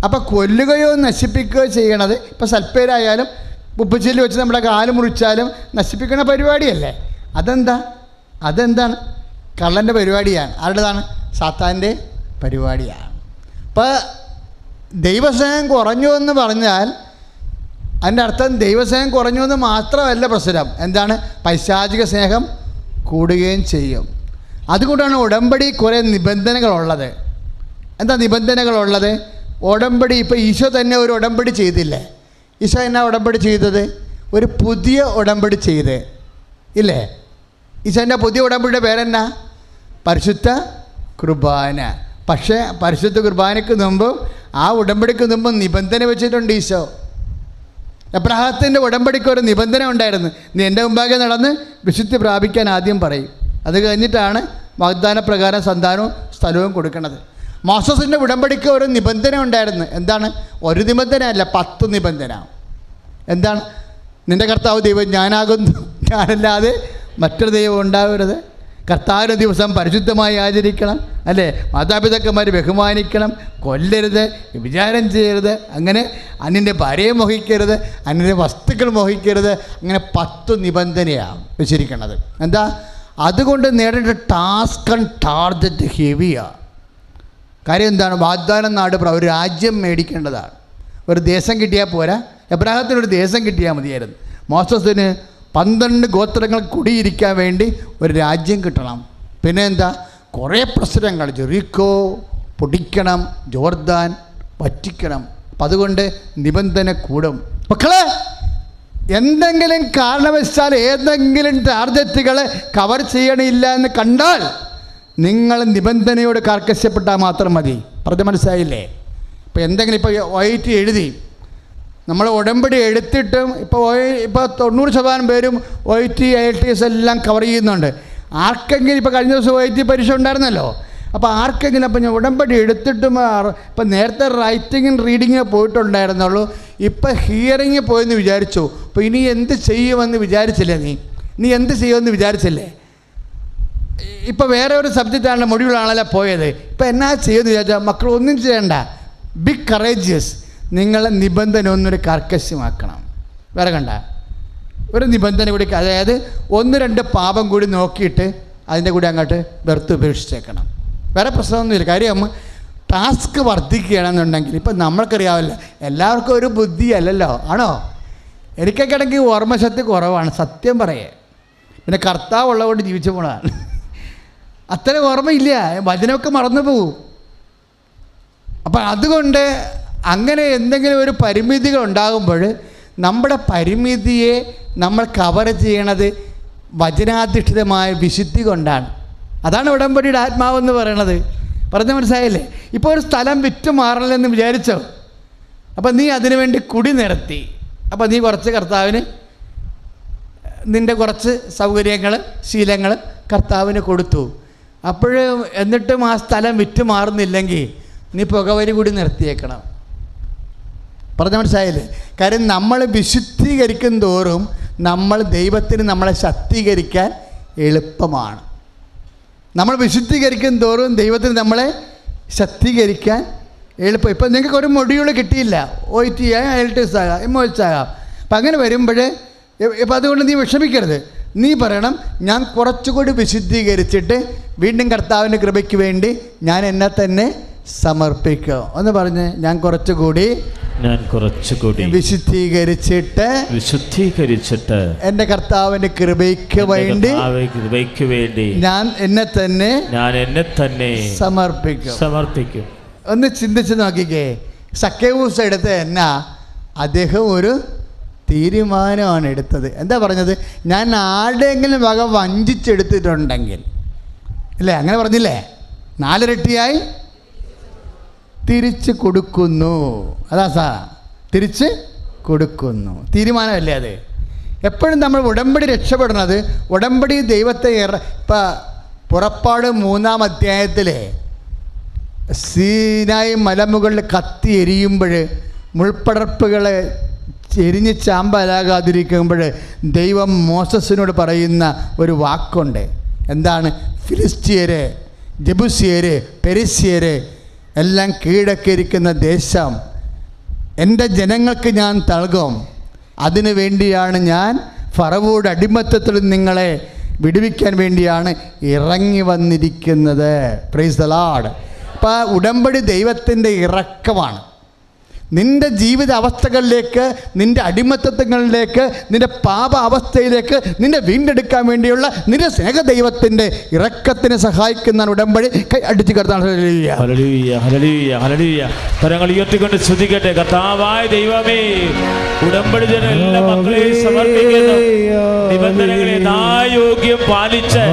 അപ്പോൾ കൊല്ലുകയോ നശിപ്പിക്കുകയോ ചെയ്യണത്, ഇപ്പോൾ സൽപ്പേരായാലും ഉപ്പുച്ചില്ല് വെച്ച് നമ്മുടെ കാല് മുറിച്ചാലും നശിപ്പിക്കുന്ന പരിപാടിയല്ലേ? അതെന്താണ്? കള്ളൻ്റെ പരിപാടിയാണ്. ആരുടേതാണ്? സാത്താൻ്റെ പരിപാടിയാണ്. അപ്പോൾ ദൈവസ്നേഹം കുറഞ്ഞു എന്ന് പറഞ്ഞാൽ അതിൻ്റെ അർത്ഥം ദൈവസ്നേഹം കുറഞ്ഞു എന്ന് മാത്രമല്ല പ്രശ്നം. എന്താണ്? പൈശാചിക സ്നേഹം കൂടുകയും ചെയ്യും. അതുകൊണ്ടാണ് ഉടമ്പടി കുറേ നിബന്ധനകളുള്ളത്. എന്താ നിബന്ധനകളുള്ളത്? ഉടമ്പടി ഇപ്പോൾ ഈശോ തന്നെ ഒരു ഉടമ്പടി ചെയ്തില്ലേ? ഈശോ എന്നാ ഉടമ്പടി ചെയ്തത്? ഒരു പുതിയ ഉടമ്പടി ചെയ്ത് ഇല്ലേ? ഈശോൻ്റെ പുതിയ ഉടമ്പടിയുടെ പേരെന്നാ? പരിശുദ്ധ കുർബാന. പക്ഷേ പരിശുദ്ധ കുർബാനയ്ക്ക് മുമ്പും ആ ഉടമ്പടിക്ക് മുമ്പും നിബന്ധന വെച്ചിട്ടുണ്ട് ഈശോ. എബ്രഹാത്തിൻ്റെ ഉടമ്പടിക്ക് ഒരു നിബന്ധന ഉണ്ടായിരുന്നു. നീ എൻ്റെ മുമ്പാകെ നടന്ന് വിശുദ്ധി പ്രാപിക്കാൻ ആദ്യം പറയും. അത് കഴിഞ്ഞിട്ടാണ് വാഗ്ദാന പ്രകാരം സന്താനവും സ്ഥലവും കൊടുക്കുന്നത്. മോസസിൻ്റെ ഉടമ്പടിക്ക് ഒരു നിബന്ധന ഉണ്ടായിരുന്നു. എന്താണ്? ഒരു നിബന്ധന അല്ല, 10 നിബന്ധന. എന്താണ്? നിൻ്റെ കർത്താവ് ദൈവം ഞാനാകുന്നു, ഞാനല്ലാതെ മറ്റൊരു ദൈവം ഉണ്ടാവരുത്. കർത്താവിൻ്റെ ദിവസം പരിശുദ്ധമായി ആചരിക്കണം, അല്ലേ? മാതാപിതാക്കന്മാർ ബഹുമാനിക്കണം, കൊല്ലരുത്, വിചാരം ചെയ്യരുത്, അങ്ങനെ അന്യൻ്റെ ഭാര്യയെ മോഹിക്കരുത്, അന്യൻ്റെ വസ്തുക്കൾ മോഹിക്കരുത്. അങ്ങനെ 10 നിബന്ധനയാണ് വെച്ചിരിക്കുന്നത്. എന്താ? അതുകൊണ്ട് നേടേണ്ട ടാസ്ക് ആൻഡ് ടാർഗറ്റ് ഹെവിയാണ്. കാര്യം എന്താണ്? വാഗ്ദാനം നാട് ഒരു രാജ്യം മേടിക്കേണ്ടതാണ്. ഒരു ദേശം കിട്ടിയാൽ പോരാ. എബ്രാഹത്തിനൊരു ദേശം കിട്ടിയാൽ മതിയായിരുന്നു. മോസസിന് 12 ഗോത്രങ്ങൾ കുടിയിരിക്കാൻ വേണ്ടി ഒരു രാജ്യം കിട്ടണം. പിന്നെ എന്താ? കുറേ പ്രശ്നങ്ങൾ. ജെറിക്കോ പൊടിക്കണം, ജോർദാൻ വറ്റിക്കണം. അപ്പം അതുകൊണ്ട് നിബന്ധന കൂടും. മക്കളെ, എന്തെങ്കിലും കാരണവശാൽ ഏതെങ്കിലും ടാർഗറ്റുകൾ കവർ ചെയ്യണില്ല എന്ന് കണ്ടാൽ നിങ്ങൾ നിബന്ധനയോട് കാർക്കശ്യപ്പെട്ടാൽ മാത്രം മതി. പറഞ്ഞ് മനസ്സിലായില്ലേ? ഇപ്പോൾ എന്തെങ്കിലും ഇപ്പോൾ OIT എഴുതി, നമ്മൾ ഉടമ്പടി എടുത്തിട്ടും ഇപ്പോൾ 90% പേരും OIT IELTS എല്ലാം കവർ ചെയ്യുന്നുണ്ട്. ആർക്കെങ്കിലും ഇപ്പോൾ കഴിഞ്ഞ ദിവസം OIT പരീക്ഷ ഉണ്ടായിരുന്നല്ലോ. അപ്പോൾ ആർക്കെങ്കിലും അപ്പം ഞാൻ ഉടമ്പടി എടുത്തിട്ടും ഇപ്പം നേരത്തെ റൈറ്റിങ്ങും റീഡിങ്ങിന് പോയിട്ടുണ്ടായിരുന്നുള്ളൂ, ഇപ്പം ഹിയറിങ് പോയെന്ന് വിചാരിച്ചു. അപ്പോൾ ഇനി എന്ത് ചെയ്യുമെന്ന് വിചാരിച്ചില്ലേ? നീ എന്ത് ചെയ്യുമെന്ന് വിചാരിച്ചില്ലേ? ഇപ്പോൾ വേറെ ഒരു സബ്ജക്റ്റാണല്ലോ, മൊഡ്യൂളാണല്ലോ പോയത്. ഇപ്പോൾ എന്നാ ചെയ്യുമെന്ന് വിചാരിച്ചാൽ മക്കൾ ഒന്നും ചെയ്യണ്ട, ബി കറേജിയസ്. നിങ്ങളെ നിബന്ധന ഒന്നൊരു കർക്കശമാക്കണം. വേറെ കണ്ട ഒരു നിബന്ധന കൂടി, അതായത് 1-2 പാപം കൂടി നോക്കിയിട്ട് അതിൻ്റെ കൂടി അങ്ങോട്ട് വെറുത്ത് ഉപേക്ഷിച്ചേക്കണം. വേറെ പ്രശ്നമൊന്നുമില്ല. കാര്യം ടാസ്ക് വർദ്ധിക്കുകയാണെന്നുണ്ടെങ്കിൽ ഇപ്പം നമ്മൾക്കറിയാമല്ലോ, എല്ലാവർക്കും ഒരു ബുദ്ധിയല്ലല്ലോ, ആണോ? എനിക്കൊക്കെ ആണെങ്കിൽ ഓർമ്മശക്തി കുറവാണ്, സത്യം പറയേ. പിന്നെ കർത്താവ് ഉള്ളതുകൊണ്ട് ജീവിച്ചു പോണതാണ്. അത്ര ഓർമ്മയില്ല, വചനമൊക്കെ മറന്നു പോകും. അപ്പം അതുകൊണ്ട് അങ്ങനെ എന്തെങ്കിലും ഒരു പരിമിതികൾ ഉണ്ടാകുമ്പോൾ നമ്മുടെ പരിമിതിയെ നമ്മൾ കവർ ചെയ്യണത് വചനാധിഷ്ഠിതമായ വിശുദ്ധി കൊണ്ടാണ്. അതാണ് ഉടമ്പടിയുടെ ആത്മാവെന്ന് പറയണത്. പറഞ്ഞ മനസ്സിലായില്ലേ? ഇപ്പോൾ ഒരു സ്ഥലം വിറ്റ് മാറണമെന്ന് വിചാരിച്ചോ? അപ്പം നീ അതിനു വേണ്ടി കുടി നിരത്തി. അപ്പം നീ കുറച്ച് കർത്താവിന് നിൻ്റെ കുറച്ച് സൗകര്യങ്ങൾ ശീലങ്ങൾ കർത്താവിന് കൊടുത്തു. എന്നിട്ടും ആ സ്ഥലം വിറ്റ് മാറുന്നില്ലെങ്കിൽ നീ പുകവലി കൂടി നിർത്തിയേക്കണം. പറഞ്ഞ മനസ്സിലായില്ലേ? കാര്യം നമ്മൾ വിശുദ്ധീകരിക്കും തോറും ദൈവത്തിന് നമ്മളെ ശക്തീകരിക്കാൻ എളുപ്പമാണ്. നമ്മൾ വിശുദ്ധീകരിക്കും തോറും ദൈവത്തിന് നമ്മളെ ശക്തീകരിക്കാൻ എളുപ്പം. ഇപ്പം നിങ്ങൾക്ക് ഒരു മൊഡ്യൂൾ കിട്ടിയില്ല, OIT ആകാം, IELTS ആകാം, MOS ആകാം. അപ്പം അങ്ങനെ വരുമ്പോൾ ഇപ്പം അതുകൊണ്ട് നീ വിഷമിക്കരുത്. നീ പറയണം, ഞാൻ കുറച്ചുകൂടി വിശുദ്ധീകരിച്ചിട്ട് വീണ്ടും കർത്താവിൻ്റെ കൃപയ്ക്ക് വേണ്ടി ഞാൻ എന്നെ തന്നെ സമർപ്പിക്കും എന്ന് പറഞ്ഞ് ഞാൻ കുറച്ചുകൂടി വിശുദ്ധീകരിച്ചിട്ട് എൻ്റെ കർത്താവിൻ്റെ കൃപയ്ക്ക് വേണ്ടി ഞാൻ എന്നെ തന്നെ സമർപ്പിക്കും. ഒന്ന് ചിന്തിച്ച് നോക്കിക്കേ. സക്കേവൂസ് എടുത്ത് എന്നാ അദ്ദേഹം ഒരു തീരുമാനമാണ് എടുത്തത്. എന്താ പറഞ്ഞത്? ഞാൻ ആരുടെയെങ്കിലും വക വഞ്ചിച്ചെടുത്തിട്ടുണ്ടെങ്കിൽ, അല്ലേ? അങ്ങനെ പറഞ്ഞില്ലേ? 4 ഇരട്ടിയായി തിരിച്ച് കൊടുക്കുന്നു. അതാ തിരിച്ച് കൊടുക്കുന്നു. തീരുമാനമല്ലേ അത്? എപ്പോഴും നമ്മൾ ഉടമ്പടി രക്ഷപ്പെടുന്നത്, ഉടമ്പടി ദൈവത്തെ ഇപ്പം പുറപ്പാട് 3-ാം അധ്യായത്തിലെ സീനായി മലമുകളിൽ കത്തി എരിയുമ്പോൾ, മുൾപ്പടർപ്പുകളെ എരിഞ്ഞ് ചാമ്പലാകാതിരിക്കുമ്പോൾ ദൈവം മോസസിനോട് പറയുന്ന ഒരു വാക്കുണ്ട്. എന്താണ്? ഫിലിസ്തീയര്, ജബൂസ്യര്, പെരിസ്യര് എല്ലാം കീഴടക്കിയിരിക്കുന്ന ദേശം എൻ്റെ ജനങ്ങൾക്ക് ഞാൻ നൽകും. അതിനു വേണ്ടിയാണ് ഞാൻ ഫറവോയുടെ അടിമത്തത്തിൽ നിങ്ങളെ വിടുവിക്കാൻ വേണ്ടിയാണ് ഇറങ്ങി വന്നിരിക്കുന്നത്. Praise the Lord. അപ്പോൾ ഉടമ്പടി ദൈവത്തിൻ്റെ ഇറക്കമാണ്. നിൻ്റെ ജീവിത അവസ്ഥകളിലേക്ക്, നിൻ്റെ അടിമത്തങ്ങളിലേക്ക്, നിൻ്റെ പാപ അവസ്ഥയിലേക്ക് നിന്നെ വീണ്ടെടുക്കാൻ വേണ്ടിയുള്ള നിന്റെ സ്നേഹ ദൈവത്തിൻ്റെ ഇറക്കത്തിന് സഹായിക്കുന്ന ഉടമ്പടി. കൈ അടിച്ച് കർത്താവ് ഉയർത്തിക്കൊണ്ട് സ്തുതിക്കട്ടെ. കർത്താവായ ദൈവമേ, ഉടമ്പടി എല്ലാ മക്കളെയും സമർപ്പിക്കുന്നു. നിബന്ധനകളെ യോഗ്യം പാലിച്ച്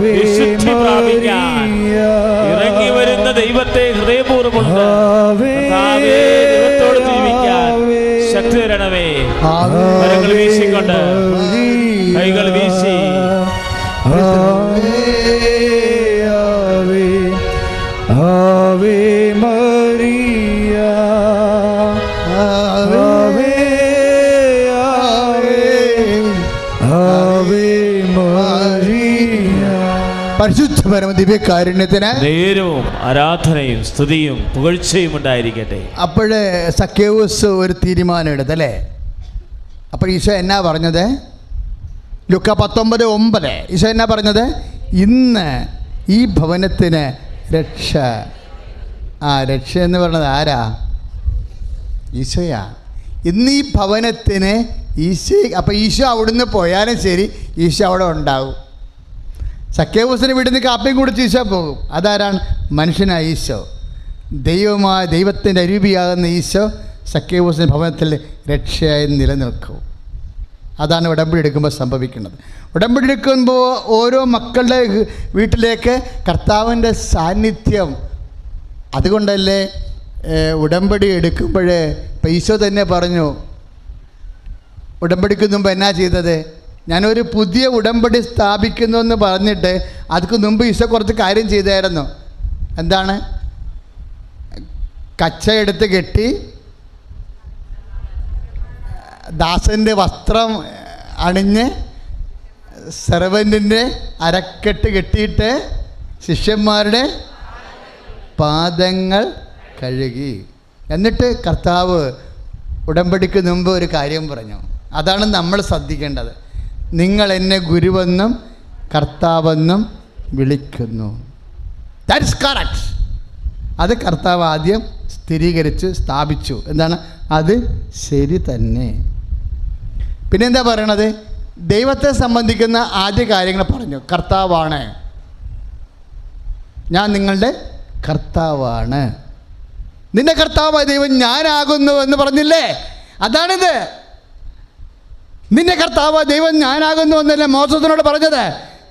വിശുദ്ധി പ്രാപിക്കാൻ ഇറങ്ങി വരുന്ന ദൈവത്തെ ഹൃദയപൂർവ്വമുണ്ട്. ശക്തി തരണമേ. കരങ്ങൾ വീശിക്കൊണ്ട്, കൈകൾ വീശി ആവേ മരിയ, ആവേ ആവേ ആവേ മരിയ. പരിശുദ്ധ പരമ ദിവ്യകാരുണ്യത്തിന് നേരവും ആരാധനയും സ്തുതിയും പുകഴ്ചയും ഉണ്ടായിരിക്കട്ടെ. അപ്പോഴേ സക്കേവൂസ് ഒരു തീരുമാനം എടുത്തല്ലേ? അപ്പോൾ ഈശോ എന്നാ പറഞ്ഞത്? ലൂക്ക 19:9 ഈശോ എന്നാ പറഞ്ഞത്? ഇന്ന് ഈ ഭവനത്തിന് രക്ഷ. രക്ഷ എന്ന് പറഞ്ഞത് ആരാ? ഈശോയാ. ഇന്ന് ഈ ഭവനത്തിന് ഈശോ. അപ്പോൾ ഈശോ അവിടുന്ന് പോയാലും ശരി, ഈശോ അവിടെ ഉണ്ടാവും. സക്കേവൂസിന് വീട്ടിൽ കാപ്പിയും കുടിച്ച് ഈശോ പോകും. അതാരാണ്? മനുഷ്യനായ ഈശോ. ദൈവത്തിൻ്റെ അരൂപിയാകുന്ന ഈശോ സക്കേവൂസിൻ്റെ ഭവനത്തിൽ രക്ഷയായി നിലനിൽക്കും. അതാണ് ഉടമ്പടി എടുക്കുമ്പോൾ സംഭവിക്കുന്നത്. ഉടമ്പടി എടുക്കുമ്പോൾ ഓരോ മക്കളുടെ വീട്ടിലേക്ക് കർത്താവിൻ്റെ സാന്നിധ്യം. അതുകൊണ്ടല്ലേ ഉടമ്പടി എടുക്കുമ്പോൾ ഇപ്പം ഈശോ തന്നെ പറഞ്ഞു, ഉടമ്പടിക്ക് മുമ്പ് എന്നാ ചെയ്തത്? ഞാനൊരു പുതിയ ഉടമ്പടി സ്ഥാപിക്കുന്നു എന്ന് പറഞ്ഞിട്ട് അതിക്ക് മുമ്പ് ഈശോ കുറച്ച് കാര്യം ചെയ്തായിരുന്നു. എന്താണ്? കച്ചയെടുത്ത് കെട്ടി ദാസൻ്റെ വസ്ത്രം അണിഞ്ഞ് സെർവൻറ്റിൻ്റെ അരക്കെട്ട് കെട്ടിയിട്ട് ശിഷ്യന്മാരുടെ പാദങ്ങൾ കഴുകി. എന്നിട്ട് കർത്താവ് ഉടമ്പടിക്ക് മുമ്പ് ഒരു കാര്യം പറഞ്ഞു. അതാണ് നമ്മൾ ശ്രദ്ധിക്കേണ്ടത്. നിങ്ങൾ എന്നെ ഗുരുവെന്നും കർത്താവെന്നും വിളിക്കുന്നു. That's correct. അത് കർത്താവ് ആദ്യം സ്ഥിരീകരിച്ച് സ്ഥാപിച്ചു. എന്താണ്? അത് ശരി തന്നെ. പിന്നെന്താ പറയണത്? ദൈവത്തെ സംബന്ധിക്കുന്ന ആദ്യ കാര്യങ്ങൾ പറഞ്ഞു. കർത്താവാണ്, ഞാൻ നിങ്ങളുടെ കർത്താവാണ്. നിന്റെ കർത്താവായ ദൈവം ഞാനാകുന്നു എന്ന് പറഞ്ഞില്ലേ? അതാണിത്. നിന്റെ കർത്താവായ ദൈവം ഞാനാകുന്നു എന്നല്ലേ മോസസിനോട് പറഞ്ഞത്,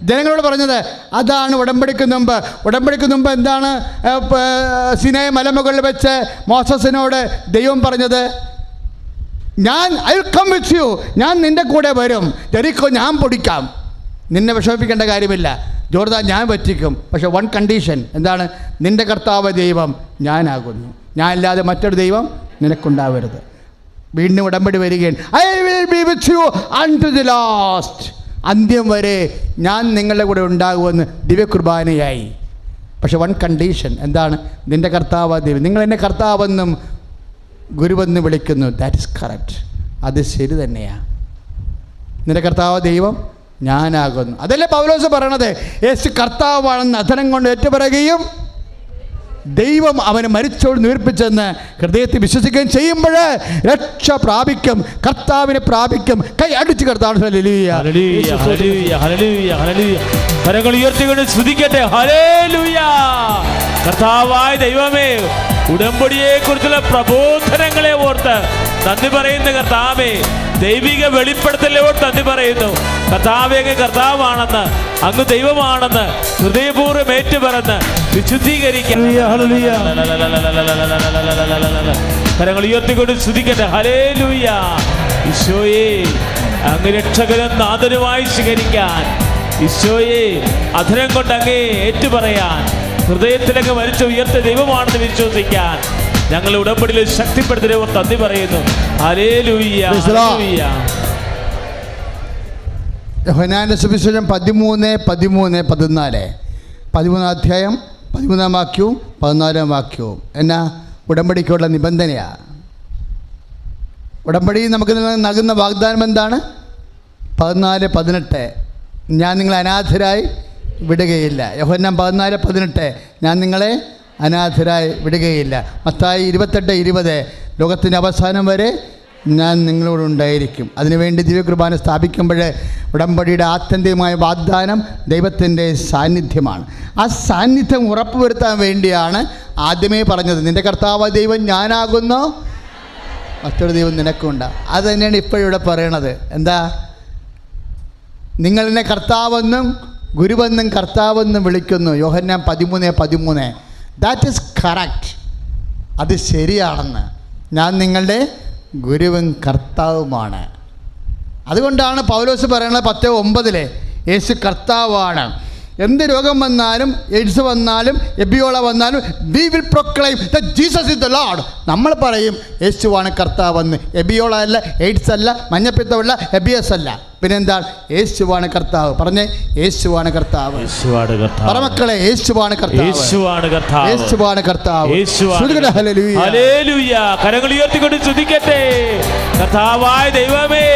ജനങ്ങളോട് പറഞ്ഞത്. അതാണ് ഉടമ്പടിക്ക് മുമ്പ്. ഉടമ്പടിക്ക് മുമ്പ് എന്താണ് സിനായ് മലമുകളിൽ വെച്ച് മോസസിനോട് ദൈവം പറഞ്ഞത്? I will come with you. ഞാൻ നിൻ്റെ കൂടെ വരും. ജെറിക്കോ ഞാൻ പൊടിക്കാം. നിന്നെ വിഷമിപ്പിക്കേണ്ട കാര്യമില്ല. ജോർദാൻ ഞാൻ പറ്റിക്കും. പക്ഷേ വൺ കണ്ടീഷൻ എന്താണ്? നിൻ്റെ കർത്താവ് ദൈവം ഞാനാകുന്നു. ഞാൻ അല്ലാതെ മറ്റൊരു ദൈവം നിനക്കുണ്ടാവരുത്. വീണ്ടും ഉടമ്പടി വരികയാണ്. I will be with you unto the last. അന്ത്യം വരെ ഞാൻ നിങ്ങളുടെ കൂടെ ഉണ്ടാകുമെന്ന് ദിവ്യകുർബാനയായി. പക്ഷെ വൺ കണ്ടീഷൻ എന്താണ്? നിൻ്റെ കർത്താവ് ദൈവം. നിങ്ങൾ എന്നെ കർത്താവെന്നും ഗുരുവെന്ന് വിളിക്കുന്നു. That is correct. അത് ശരി തന്നെയാണ്. നിൻ്റെ കർത്താവ് ദൈവം ഞാനാകുന്നു. അതല്ലേ പൗലോസ് പറയണത്? യേശു കർത്താവാണെന്ന് അധരം കൊണ്ട് ഏറ്റുപറയുകയും ദൈവം അവനെ മരിച്ചോട് നീർപ്പിച്ചെന്ന് ഹൃദയത്തിൽ വിശ്വസിക്കുകയും ചെയ്യുമ്പോൾ രക്ഷ പ്രാപിക്കും, കർത്താവിനെ പ്രാപിക്കും. കൈ അടിച്ച് കർത്താവ് കരങ്ങൾ ഉയർത്തിക്കൊണ്ട് സ്തുതിക്കട്ടെ. ഹല്ലേലൂയ. കർത്താവായ ദൈവമേ, ഉടമ്പടിയെ കുറിച്ചുള്ള പ്രബോധനങ്ങളെ ഓർത്ത് നന്ദി പറയുന്ന കർത്താവേ, ദൈവിക വെളിപ്പെടുത്തലോട് നന്ദി പറയുന്നു. കർത്താവേ, അങ്ങ് കർത്താവാണെന്ന്, അങ്ങ് ദൈവമാണെന്ന് ഹൃദയപൂർവ്വം ഏറ്റുപറഞ്ഞ് വിശുദ്ധീകരിക്കാൻ കരങ്ങൾ ഉയർത്തിക്കൊണ്ട് സ്തുതിക്കട്ടെ. ഹല്ലേലൂയ. ഈശോയെ, അങ്ങ് രക്ഷകനും നാഥനുമായി സ്വീകരിക്കാൻ, ഈശോയെ അധരം കൊണ്ട് അങ്ങേ ഏറ്റുപറയാൻ, ഹൃദയത്തിലങ്ങ് മരിച്ച ഉയർത്ത ദൈവമാണെന്ന് വിശ്വസിക്കാൻ ഞങ്ങൾ ഉടമ്പടിയിൽ ശക്തിപ്പെടുത്തിയവർ നന്ദി പറയുന്നു. ഹല്ലേലൂയ. യോഹന്നാന്റെ സുവിശേഷം 13:14 13 അധ്യായം 13 വാക്യവും 14 വാക്യവും എന്നാ ഉടമ്പടിക്കുള്ള നിബന്ധനയാണ്. ഉടമ്പടി നമുക്ക് നൽകുന്ന വാഗ്ദാനം എന്താണ്? 14:18 ഞാൻ നിങ്ങളെ അനാഥരായി വിടുകയില്ല. യോഹന്നാൻ 14:18 ഞാൻ നിങ്ങളെ അനാഥരായി വിടുകയില്ല. മത്തായി 28:20 ലോകത്തിൻ്റെ അവസാനം വരെ ഞാൻ നിങ്ങളോടുണ്ടായിരിക്കും. അതിനുവേണ്ടി ദിവ്യകുർബാന സ്ഥാപിക്കുമ്പോൾ ഉടമ്പടിയുടെ ആത്യന്തികമായ വാഗ്ദാനം ദൈവത്തിൻ്റെ സാന്നിധ്യമാണ്. ആ സാന്നിധ്യം ഉറപ്പുവരുത്താൻ വേണ്ടിയാണ് ആദ്യമേ പറഞ്ഞത്, നിൻ്റെ കർത്താവ് ദൈവം ഞാനാകുന്നു, മറ്റൊരു ദൈവം നിനക്കുണ്ട്. അത് തന്നെയാണ് ഇപ്പോഴിവിടെ പറയണത്. എന്താ? നിങ്ങളെന്നെ കർത്താവെന്നും ഗുരുവെന്നും കർത്താവെന്നും വിളിക്കുന്നു. യോഹന്നാൻ 13:13 ദാറ്റ് ഈസ് കറക്റ്റ്. അത് ശരിയാണെന്ന്. ഞാൻ നിങ്ങളുടെ ഗുരുവും കർത്താവുമാണ്. അതുകൊണ്ടാണ് പൗലോസ് പറയുന്നത് 10:9 യേശു കർത്താവാണ്. എന്ത് രോഗം വന്നാലും, എയ്ഡ്സ് വന്നാലും, എബിയോള വന്നാലും, we will proclaim that Jesus is the Lord. നമ്മൾ പറയും യേശുവാണ് കർത്താവെന്ന്. എബിയോള അല്ല, എയ്ഡ്സ് അല്ല, മഞ്ഞപ്പിത്തമല്ല, എബിയസ് അല്ല, പിന്നെന്താണ്? യേശുവാണ് കർത്താവ്. പറഞ്ഞേ, യേശുവാണ് കർത്താവ്. പറമക്കളെ, യേശുവാണ് കർത്താവ്. യേശുവാണ് കർത്താവ്. ഹല്ലേലൂയ. കരങ്ങൾ ഉയർത്തിക്കൊണ്ട് സ്തുതിക്കട്ടെ. കർത്താവായ ദൈവമേ,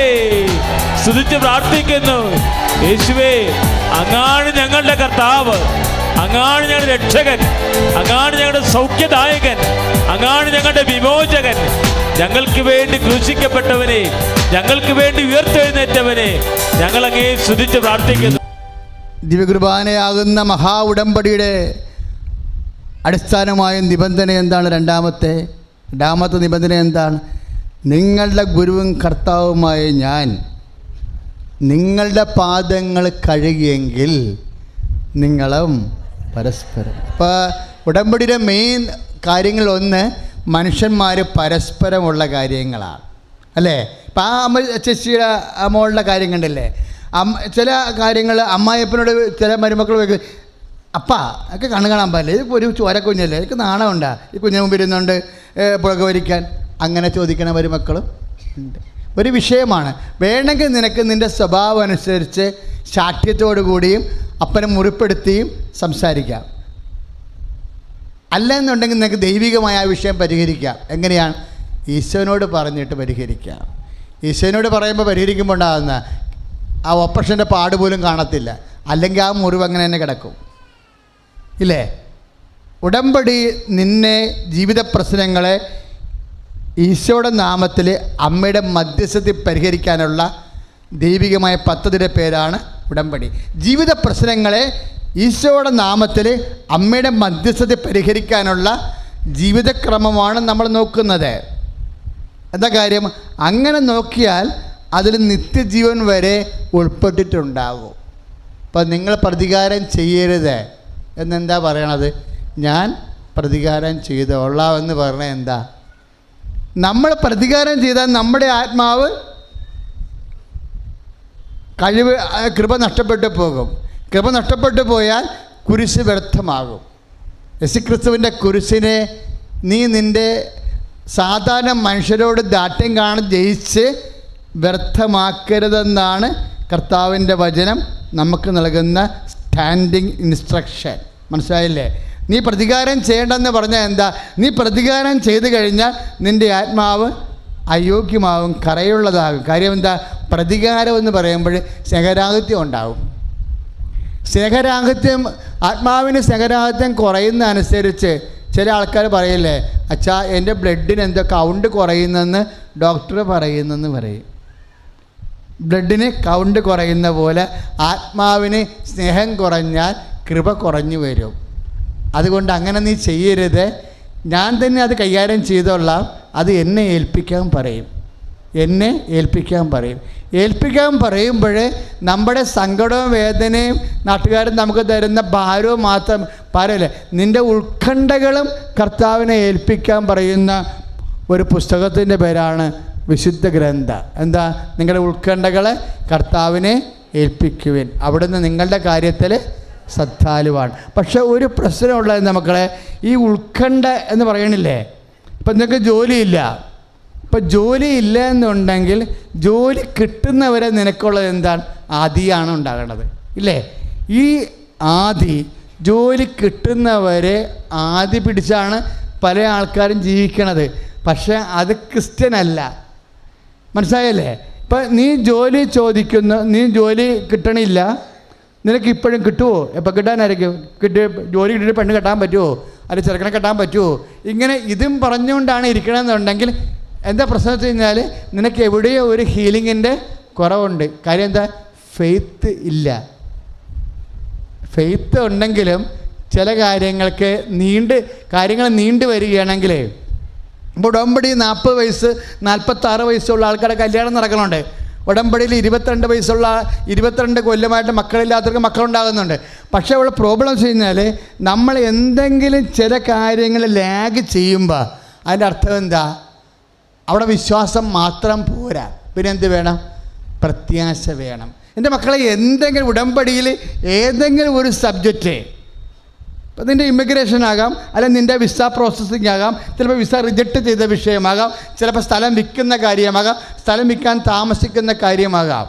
സ്തുതിച്ച് പ്രാർത്ഥിക്കുന്നു. യേശുവേ, അങ്ങാണ് ഞങ്ങളുടെ കർത്താവ്, അങ്ങാണ് ഞങ്ങളുടെ രക്ഷകൻ, അങ്ങാണ് ഞങ്ങളുടെ സൗഖ്യദായകൻ, അങ്ങാണ് ഞങ്ങളുടെ വിമോചകൻ. ഞങ്ങൾക്ക് വേണ്ടി ക്രൂശിക്കപ്പെട്ടവനെ, ഞങ്ങൾക്ക് വേണ്ടി ഉയർത്തെഴുന്നേറ്റവനെ ഞങ്ങൾ അങ്ങേ സ്തുതിച്ച് പ്രാർത്ഥിക്കുന്നു. ദിവ്യകുർബാനയാകുന്ന മഹാ ഉടമ്പടിയുടെ അടിസ്ഥാനമായ നിബന്ധന എന്താണ്? രണ്ടാമത്തെ നിബന്ധന എന്താണ്? നിങ്ങളുടെ ഗുരുവും കർത്താവുമായ ഞാൻ നിങ്ങളുടെ പാദങ്ങൾ കഴുകിയെങ്കിൽ നിങ്ങളും പരസ്പരം. അപ്പോൾ ഉടമ്പടിയുടെ മെയിൻ കാര്യങ്ങളൊന്ന് മനുഷ്യന്മാർ പരസ്പരമുള്ള കാര്യങ്ങളാണ്, അല്ലേ? ഇപ്പം ആ ചേച്ചിയുടെ മോളുടെ കാര്യം കണ്ടില്ലേ? ചില കാര്യങ്ങൾ അമ്മായിയപ്പനോട് ചില മരുമക്കൾ വയ്ക്കും, അപ്പാ ഒക്കെ കണ്ണു കാണാൻ പാടില്ല, ഇതിപ്പോൾ ഒരു ചോരക്കുഞ്ഞല്ലേ, എനിക്ക് നാണമുണ്ടാ ഈ കുഞ്ഞിന് മുമ്പ് ഇരുന്നുകൊണ്ട് പുകവലിക്കാൻ, അങ്ങനെ ചോദിക്കണ മരുമക്കളും ഉണ്ട്. ഒരു വിഷയമാണ്. വേണമെങ്കിൽ നിനക്ക് നിൻ്റെ സ്വഭാവം അനുസരിച്ച് ശാഠ്യത്തോടു കൂടിയും അപ്പനെ മുറിപ്പെടുത്തിയും സംസാരിക്കാം. അല്ലെന്നുണ്ടെങ്കിൽ നിനക്ക് ദൈവികമായ ആ വിഷയം പരിഹരിക്കാം. എങ്ങനെയാണ്? ഈശോനോട് പറഞ്ഞിട്ട് പരിഹരിക്കാം. ഈശോനോട് പറയുമ്പോൾ പരിഹരിക്കുമ്പോൾ ഉണ്ടാകുന്ന ആ ഓപ്പറേഷൻ്റെ പാട് പോലും കാണത്തില്ല, അല്ലെങ്കിൽ ആ മുറിവ് അങ്ങനെ തന്നെ കിടക്കും, ഇല്ലേ? ഉടമ്പടി നിന്നെ ജീവിത പ്രശ്നങ്ങളെ ഈശോയുടെ നാമത്തിൽ അമ്മയുടെ മധ്യസ്ഥത്തിൽ പരിഹരിക്കാനുള്ള ദൈവികമായ പദ്ധതിയുടെ പേരാണ് ഉടമ്പടി. ജീവിത പ്രശ്നങ്ങളെ ഈശോയുടെ നാമത്തിൽ അമ്മയുടെ മധ്യസ്ഥത്തിൽ പരിഹരിക്കാനുള്ള ജീവിതക്രമമാണ് നമ്മൾ നോക്കുന്നത്. എന്താ കാര്യം? അങ്ങനെ നോക്കിയാൽ അതിൽ നിത്യജീവൻ വരെ ഉൾപ്പെട്ടിട്ടുണ്ടാകും. അപ്പം നിങ്ങൾ പ്രതികാരം ചെയ്യരുത് എന്നെന്താ പറയണത്? ഞാൻ പ്രതികാരം ചെയ്തോളാം എന്ന് പറഞ്ഞാൽ എന്താ? നമ്മൾ പ്രതികാരം ചെയ്താൽ നമ്മുടെ ആത്മാവ് കൃപ നഷ്ടപ്പെട്ടു പോകും. കൃപ നഷ്ടപ്പെട്ടു പോയാൽ കുരിശ് വ്യർത്ഥമാകും. യേശുക്രിസ്തുവിൻ്റെ കുരിശിനെ നീ നിൻ്റെ സാധാരണ മനുഷ്യരോട് ദാഷ്ട്യം കാണാൻ ജയിച്ച് വ്യർത്ഥമാക്കരുതെന്നാണ് കർത്താവിൻ്റെ വചനം നമുക്ക് നൽകുന്ന സ്റ്റാൻഡിങ് ഇൻസ്ട്രക്ഷൻ. മനസ്സിലായില്ലേ? നീ പ്രതികാരം ചെയ്യേണ്ടെന്ന് പറഞ്ഞാൽ എന്താ? നീ പ്രതികാരം ചെയ്തു കഴിഞ്ഞാൽ നിൻ്റെ ആത്മാവ് അയോഗ്യമാവും, കറയുള്ളതാകും. കാര്യം എന്താ? പ്രതികാരം എന്ന് പറയുമ്പോൾ സ്നേഹരാഹിത്യം ഉണ്ടാവും. സ്നേഹരാഹിത്യം, ആത്മാവിന് സ്നേഹരാഹിത്യം കുറയുന്ന അനുസരിച്ച് ചില ആൾക്കാർ പറയില്ലേ, അച്ഛാ എൻ്റെ ബ്ലഡിന് എന്തോ കൗണ്ട് കുറയുന്നെന്ന് ഡോക്ടർ പറയുന്നെന്ന് പറയും. ബ്ലഡിന് കൗണ്ട് കുറയുന്ന പോലെ ആത്മാവിന് സ്നേഹം കുറഞ്ഞാൽ കൃപ കുറഞ്ഞു വരും. അതുകൊണ്ട് അങ്ങനെ നീ ചെയ്യരുത്. ഞാൻ തന്നെ അത് കൈകാര്യം ചെയ്തോളാം, അത് എന്നെ ഏൽപ്പിക്കാൻ പറയും. എന്നെ ഏൽപ്പിക്കാൻ പറയും. ഏൽപ്പിക്കാൻ പറയുമ്പോൾ നമ്മുടെ സങ്കടവും വേദനയും നാട്ടുകാരും നമുക്ക് തരുന്ന ഭാരവും മാത്രം പറയല്ലേ, നിൻ്റെ ഉത്കണ്ഠകളും കർത്താവിനെ ഏൽപ്പിക്കാൻ പറയുന്ന ഒരു പുസ്തകത്തിൻ്റെ പേരാണ് വിശുദ്ധ ഗ്രന്ഥ. എന്താ? നിങ്ങളുടെ ഉത്കണ്ഠകളെ കർത്താവിനെ ഏൽപ്പിക്കുവിൻ, അവിടുന്ന് നിങ്ങളുടെ കാര്യത്തിൽ ശ്രദ്ധാലുവാണ്. പക്ഷെ ഒരു പ്രശ്നമുള്ളത് മക്കളെ, ഈ ഉത്കണ്ഠ എന്ന് പറയണില്ലേ, ഇപ്പം നിങ്ങൾക്ക് ജോലിയില്ല. ഇപ്പം ജോലി ഇല്ല എന്നുണ്ടെങ്കിൽ ജോലി കിട്ടുന്നവരെ നിനക്കുള്ളത് എന്താണ്? ആദിയാണ് ഉണ്ടാകേണ്ടത്, ഇല്ലേ? ഈ ആദി, ജോലി കിട്ടുന്നവരെ ആദി പിടിച്ചാണ് പല ആൾക്കാരും ജീവിക്കണത്. പക്ഷേ അത് ക്രിസ്ത്യനല്ല. മനസ്സിലായല്ലേ? ഇപ്പം നീ ജോലി ചോദിക്കുന്നു, നീ ജോലി കിട്ടണില്ല, നിനക്ക് ഇപ്പോഴും കിട്ടുമോ? എപ്പോൾ കിട്ടാനായിരിക്കും? ജോലി കിട്ടിയിട്ട് പെണ്ണ് കെട്ടാൻ പറ്റുമോ? അല്ലെങ്കിൽ ചെറുക്കനെ കെട്ടാൻ പറ്റുമോ? ഇങ്ങനെ ഇതും പറഞ്ഞുകൊണ്ടാണ് ഇരിക്കണമെന്നുണ്ടെങ്കിൽ എന്താ പ്രശ്നം വെച്ച് കഴിഞ്ഞാൽ നിനക്ക് എവിടെയോ ഒരു ഹീലിങ്ങിൻ്റെ കുറവുണ്ട്. കാര്യം എന്താ? ഫെയ്ത്ത് ഇല്ല. ഫെയ്ത്ത് ഉണ്ടെങ്കിലും ചില കാര്യങ്ങൾക്ക് കാര്യങ്ങൾ നീണ്ടു വരികയാണെങ്കിൽ, ഇപ്പോൾ ഉടമ്പടി 40 വയസ്സ് 46 വയസ്സുള്ള ആൾക്കാരുടെ കല്യാണം നടക്കണുണ്ട്. ഉടമ്പടിയിൽ 22 വയസ്സുള്ള 22 കൊല്ലമായിട്ട് മക്കളില്ലാത്തവർക്ക് മക്കളുണ്ടാകുന്നുണ്ട്. പക്ഷേ അവിടെ പ്രോബ്ലം വെച്ച് കഴിഞ്ഞാൽ നമ്മൾ എന്തെങ്കിലും ചില കാര്യങ്ങൾ ലാഗ് ചെയ്യുമ്പോൾ അതിൻ്റെ അർത്ഥം എന്താ? അവിടെ വിശ്വാസം മാത്രം പോരാ, പിന്നെ എന്ത് വേണം? പ്രത്യാശ വേണം. എൻ്റെ മക്കളെ, എന്തെങ്കിലും ഉടമ്പടിയിൽ ഏതെങ്കിലും ഒരു സബ്ജക്റ്റ്, ഇപ്പം നിൻ്റെ ഇമിഗ്രേഷൻ ആകാം, അല്ലെങ്കിൽ നിൻ്റെ വിസ പ്രോസസ്സിങ് ആകാം, ചിലപ്പോൾ വിസ റിജക്റ്റ് ചെയ്ത വിഷയമാകാം, ചിലപ്പോൾ സ്ഥലം വിൽക്കുന്ന കാര്യമാകാം, സ്ഥലം വിൽക്കാൻ താമസിക്കുന്ന കാര്യമാകാം.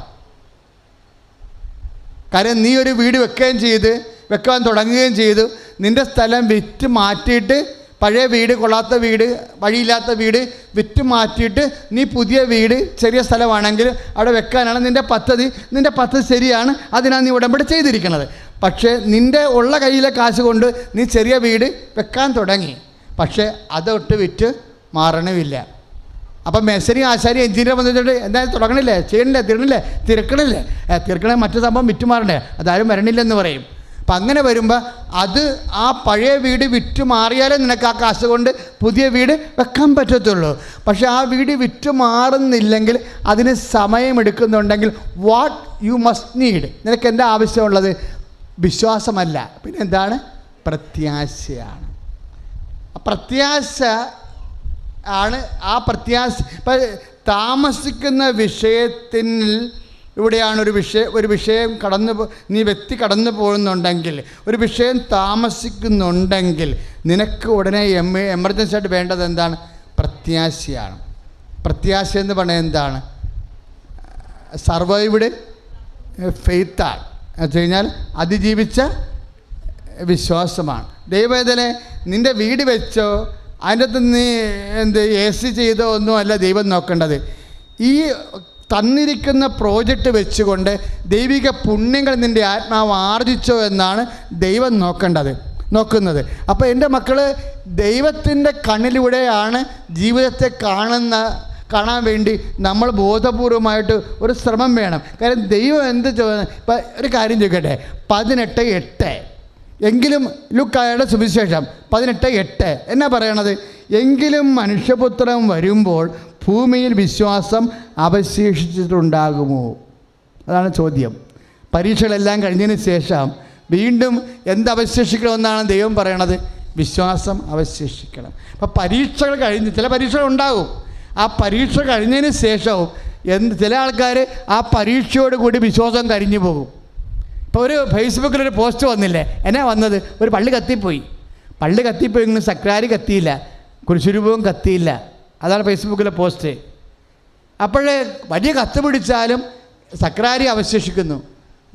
കാര്യം നീ ഒരു വീട് വെക്കാൻ തുടങ്ങുകയും ചെയ്തു, നിൻ്റെ സ്ഥലം വിറ്റ് മാറ്റിയിട്ട് പഴയ വീട്, കൊള്ളാത്ത വീട്, വഴിയില്ലാത്ത വീട് വിറ്റ് മാറ്റിയിട്ട് നീ പുതിയ വീട്, ചെറിയ സ്ഥലമാണെങ്കിൽ അവിടെ വെക്കാനാണ് നിൻ്റെ പദ്ധതി. നിൻ്റെ പദ്ധതി ശരിയാണ്, അതിനാണ് നീ ഉടമ്പടി ചെയ്തിരിക്കുന്നത്. പക്ഷേ നിൻ്റെ ഉള്ള കയ്യിലെ കാശ് കൊണ്ട് നീ ചെറിയ വീട് വെക്കാൻ തുടങ്ങി, പക്ഷേ അതൊട്ട് വിറ്റ് മാറണമില്ല. അപ്പം മേശരി, ആശാരി, എഞ്ചിനീയർ വന്നിട്ട് എന്തായാലും തുടങ്ങണില്ലേ, ചെയ്യണില്ലേ, തീർക്കണേ മറ്റു സംഭവം വിറ്റ് മാറണ്ടേ, അതാരും വരണില്ലെന്ന് പറയും. അപ്പം അങ്ങനെ വരുമ്പോൾ അത് ആ പഴയ വീട് വിറ്റ് മാറിയാലേ നിനക്ക് ആ കാശ് കൊണ്ട് പുതിയ വീട് വെക്കാൻ പറ്റത്തുള്ളൂ. പക്ഷേ ആ വീട് വിറ്റ് മാറുന്നില്ലെങ്കിൽ, അതിന് സമയമെടുക്കുന്നുണ്ടെങ്കിൽ, വാട്ട് യു മസ്റ്റ് നീഡ്, നിനക്ക് എന്താ ആവശ്യമുള്ളത്? വിശ്വാസമല്ല, പിന്നെ എന്താണ്? പ്രത്യാശയാണ്. പ്രത്യാശ ആണ്. ആ പ്രത്യാശ താമസിക്കുന്ന വിഷയത്തിൽ ഇവിടെയാണ് ഒരു വിഷയം നീ വ്യക്തി കടന്നു പോകുന്നുണ്ടെങ്കിൽ, ഒരു വിഷയം താമസിക്കുന്നുണ്ടെങ്കിൽ നിനക്ക് ഉടനെ എമർജൻസി ആയിട്ട് വേണ്ടത് എന്താണ്? പ്രത്യാശയാണ്. പ്രത്യാശ എന്ന് പറഞ്ഞാൽ എന്താണ്? സർവൈവ്ഡ് ഫെയ്ത്താണ്. എന്ന് വെച്ച് കഴിഞ്ഞാൽ അതിജീവിച്ച വിശ്വാസമാണ്. ദൈവവേദനെ നിൻ്റെ വീട് വെച്ചോ അതിൻ്റെ അകത്ത് നീ AC ചെയ്തോ ഒന്നും അല്ല ദൈവം നോക്കേണ്ടത്. ഈ തന്നിരിക്കുന്ന പ്രോജക്റ്റ് വെച്ചുകൊണ്ട് ദൈവിക പുണ്യങ്ങൾ നിൻ്റെ ആത്മാവ് ആർജിച്ചോ എന്നാണ് ദൈവം നോക്കുന്നത്. അപ്പോൾ എൻ്റെ മക്കൾ, ദൈവത്തിൻ്റെ കണ്ണിലൂടെയാണ് ജീവിതത്തെ കാണാൻ വേണ്ടി നമ്മൾ ബോധപൂർവമായിട്ട് ഒരു ശ്രമം വേണം. കാര്യം ദൈവം ഇപ്പം ഒരു കാര്യം ചോദിക്കട്ടെ, 18:8 എങ്കിലും ലൂക്കായുടെ സുവിശേഷം 18:8 എന്നാ പറയണത്? എങ്കിലും മനുഷ്യപുത്രൻ വരുമ്പോൾ ഭൂമിയിൽ വിശ്വാസം അവശേഷിച്ചിട്ടുണ്ടാകുമോ? അതാണ് ചോദ്യം. പരീക്ഷകളെല്ലാം കഴിഞ്ഞതിന് ശേഷം വീണ്ടും എന്തവശേഷിക്കണമെന്നാണ് ദൈവം പറയണത്? വിശ്വാസം അവശേഷിക്കണം. അപ്പം പരീക്ഷകൾ കഴിഞ്ഞ് ചില പരീക്ഷകൾ ഉണ്ടാകും. ആ പരീക്ഷ കഴിഞ്ഞതിന് ശേഷവും ചില ആൾക്കാർ ആ പരീക്ഷയോട് കൂടി വിശ്വാസം കരിഞ്ഞു പോകും. ഇപ്പോൾ ഒരു ഫേസ്ബുക്കിലൊരു പോസ്റ്റ് വന്നില്ലേ, എന്നാ വന്നത്? ഒരു പള്ളി കത്തിപ്പോയി എങ്കിലും സക്രാരി കത്തിയില്ല, കുരിശുരൂപവും കത്തിയില്ല. അതാണ് ഫേസ്ബുക്കിലെ പോസ്റ്റ്. അപ്പോഴേ വലിയ കത്ത് പിടിച്ചാലും സക്രാരി അവശേഷിക്കുന്നു,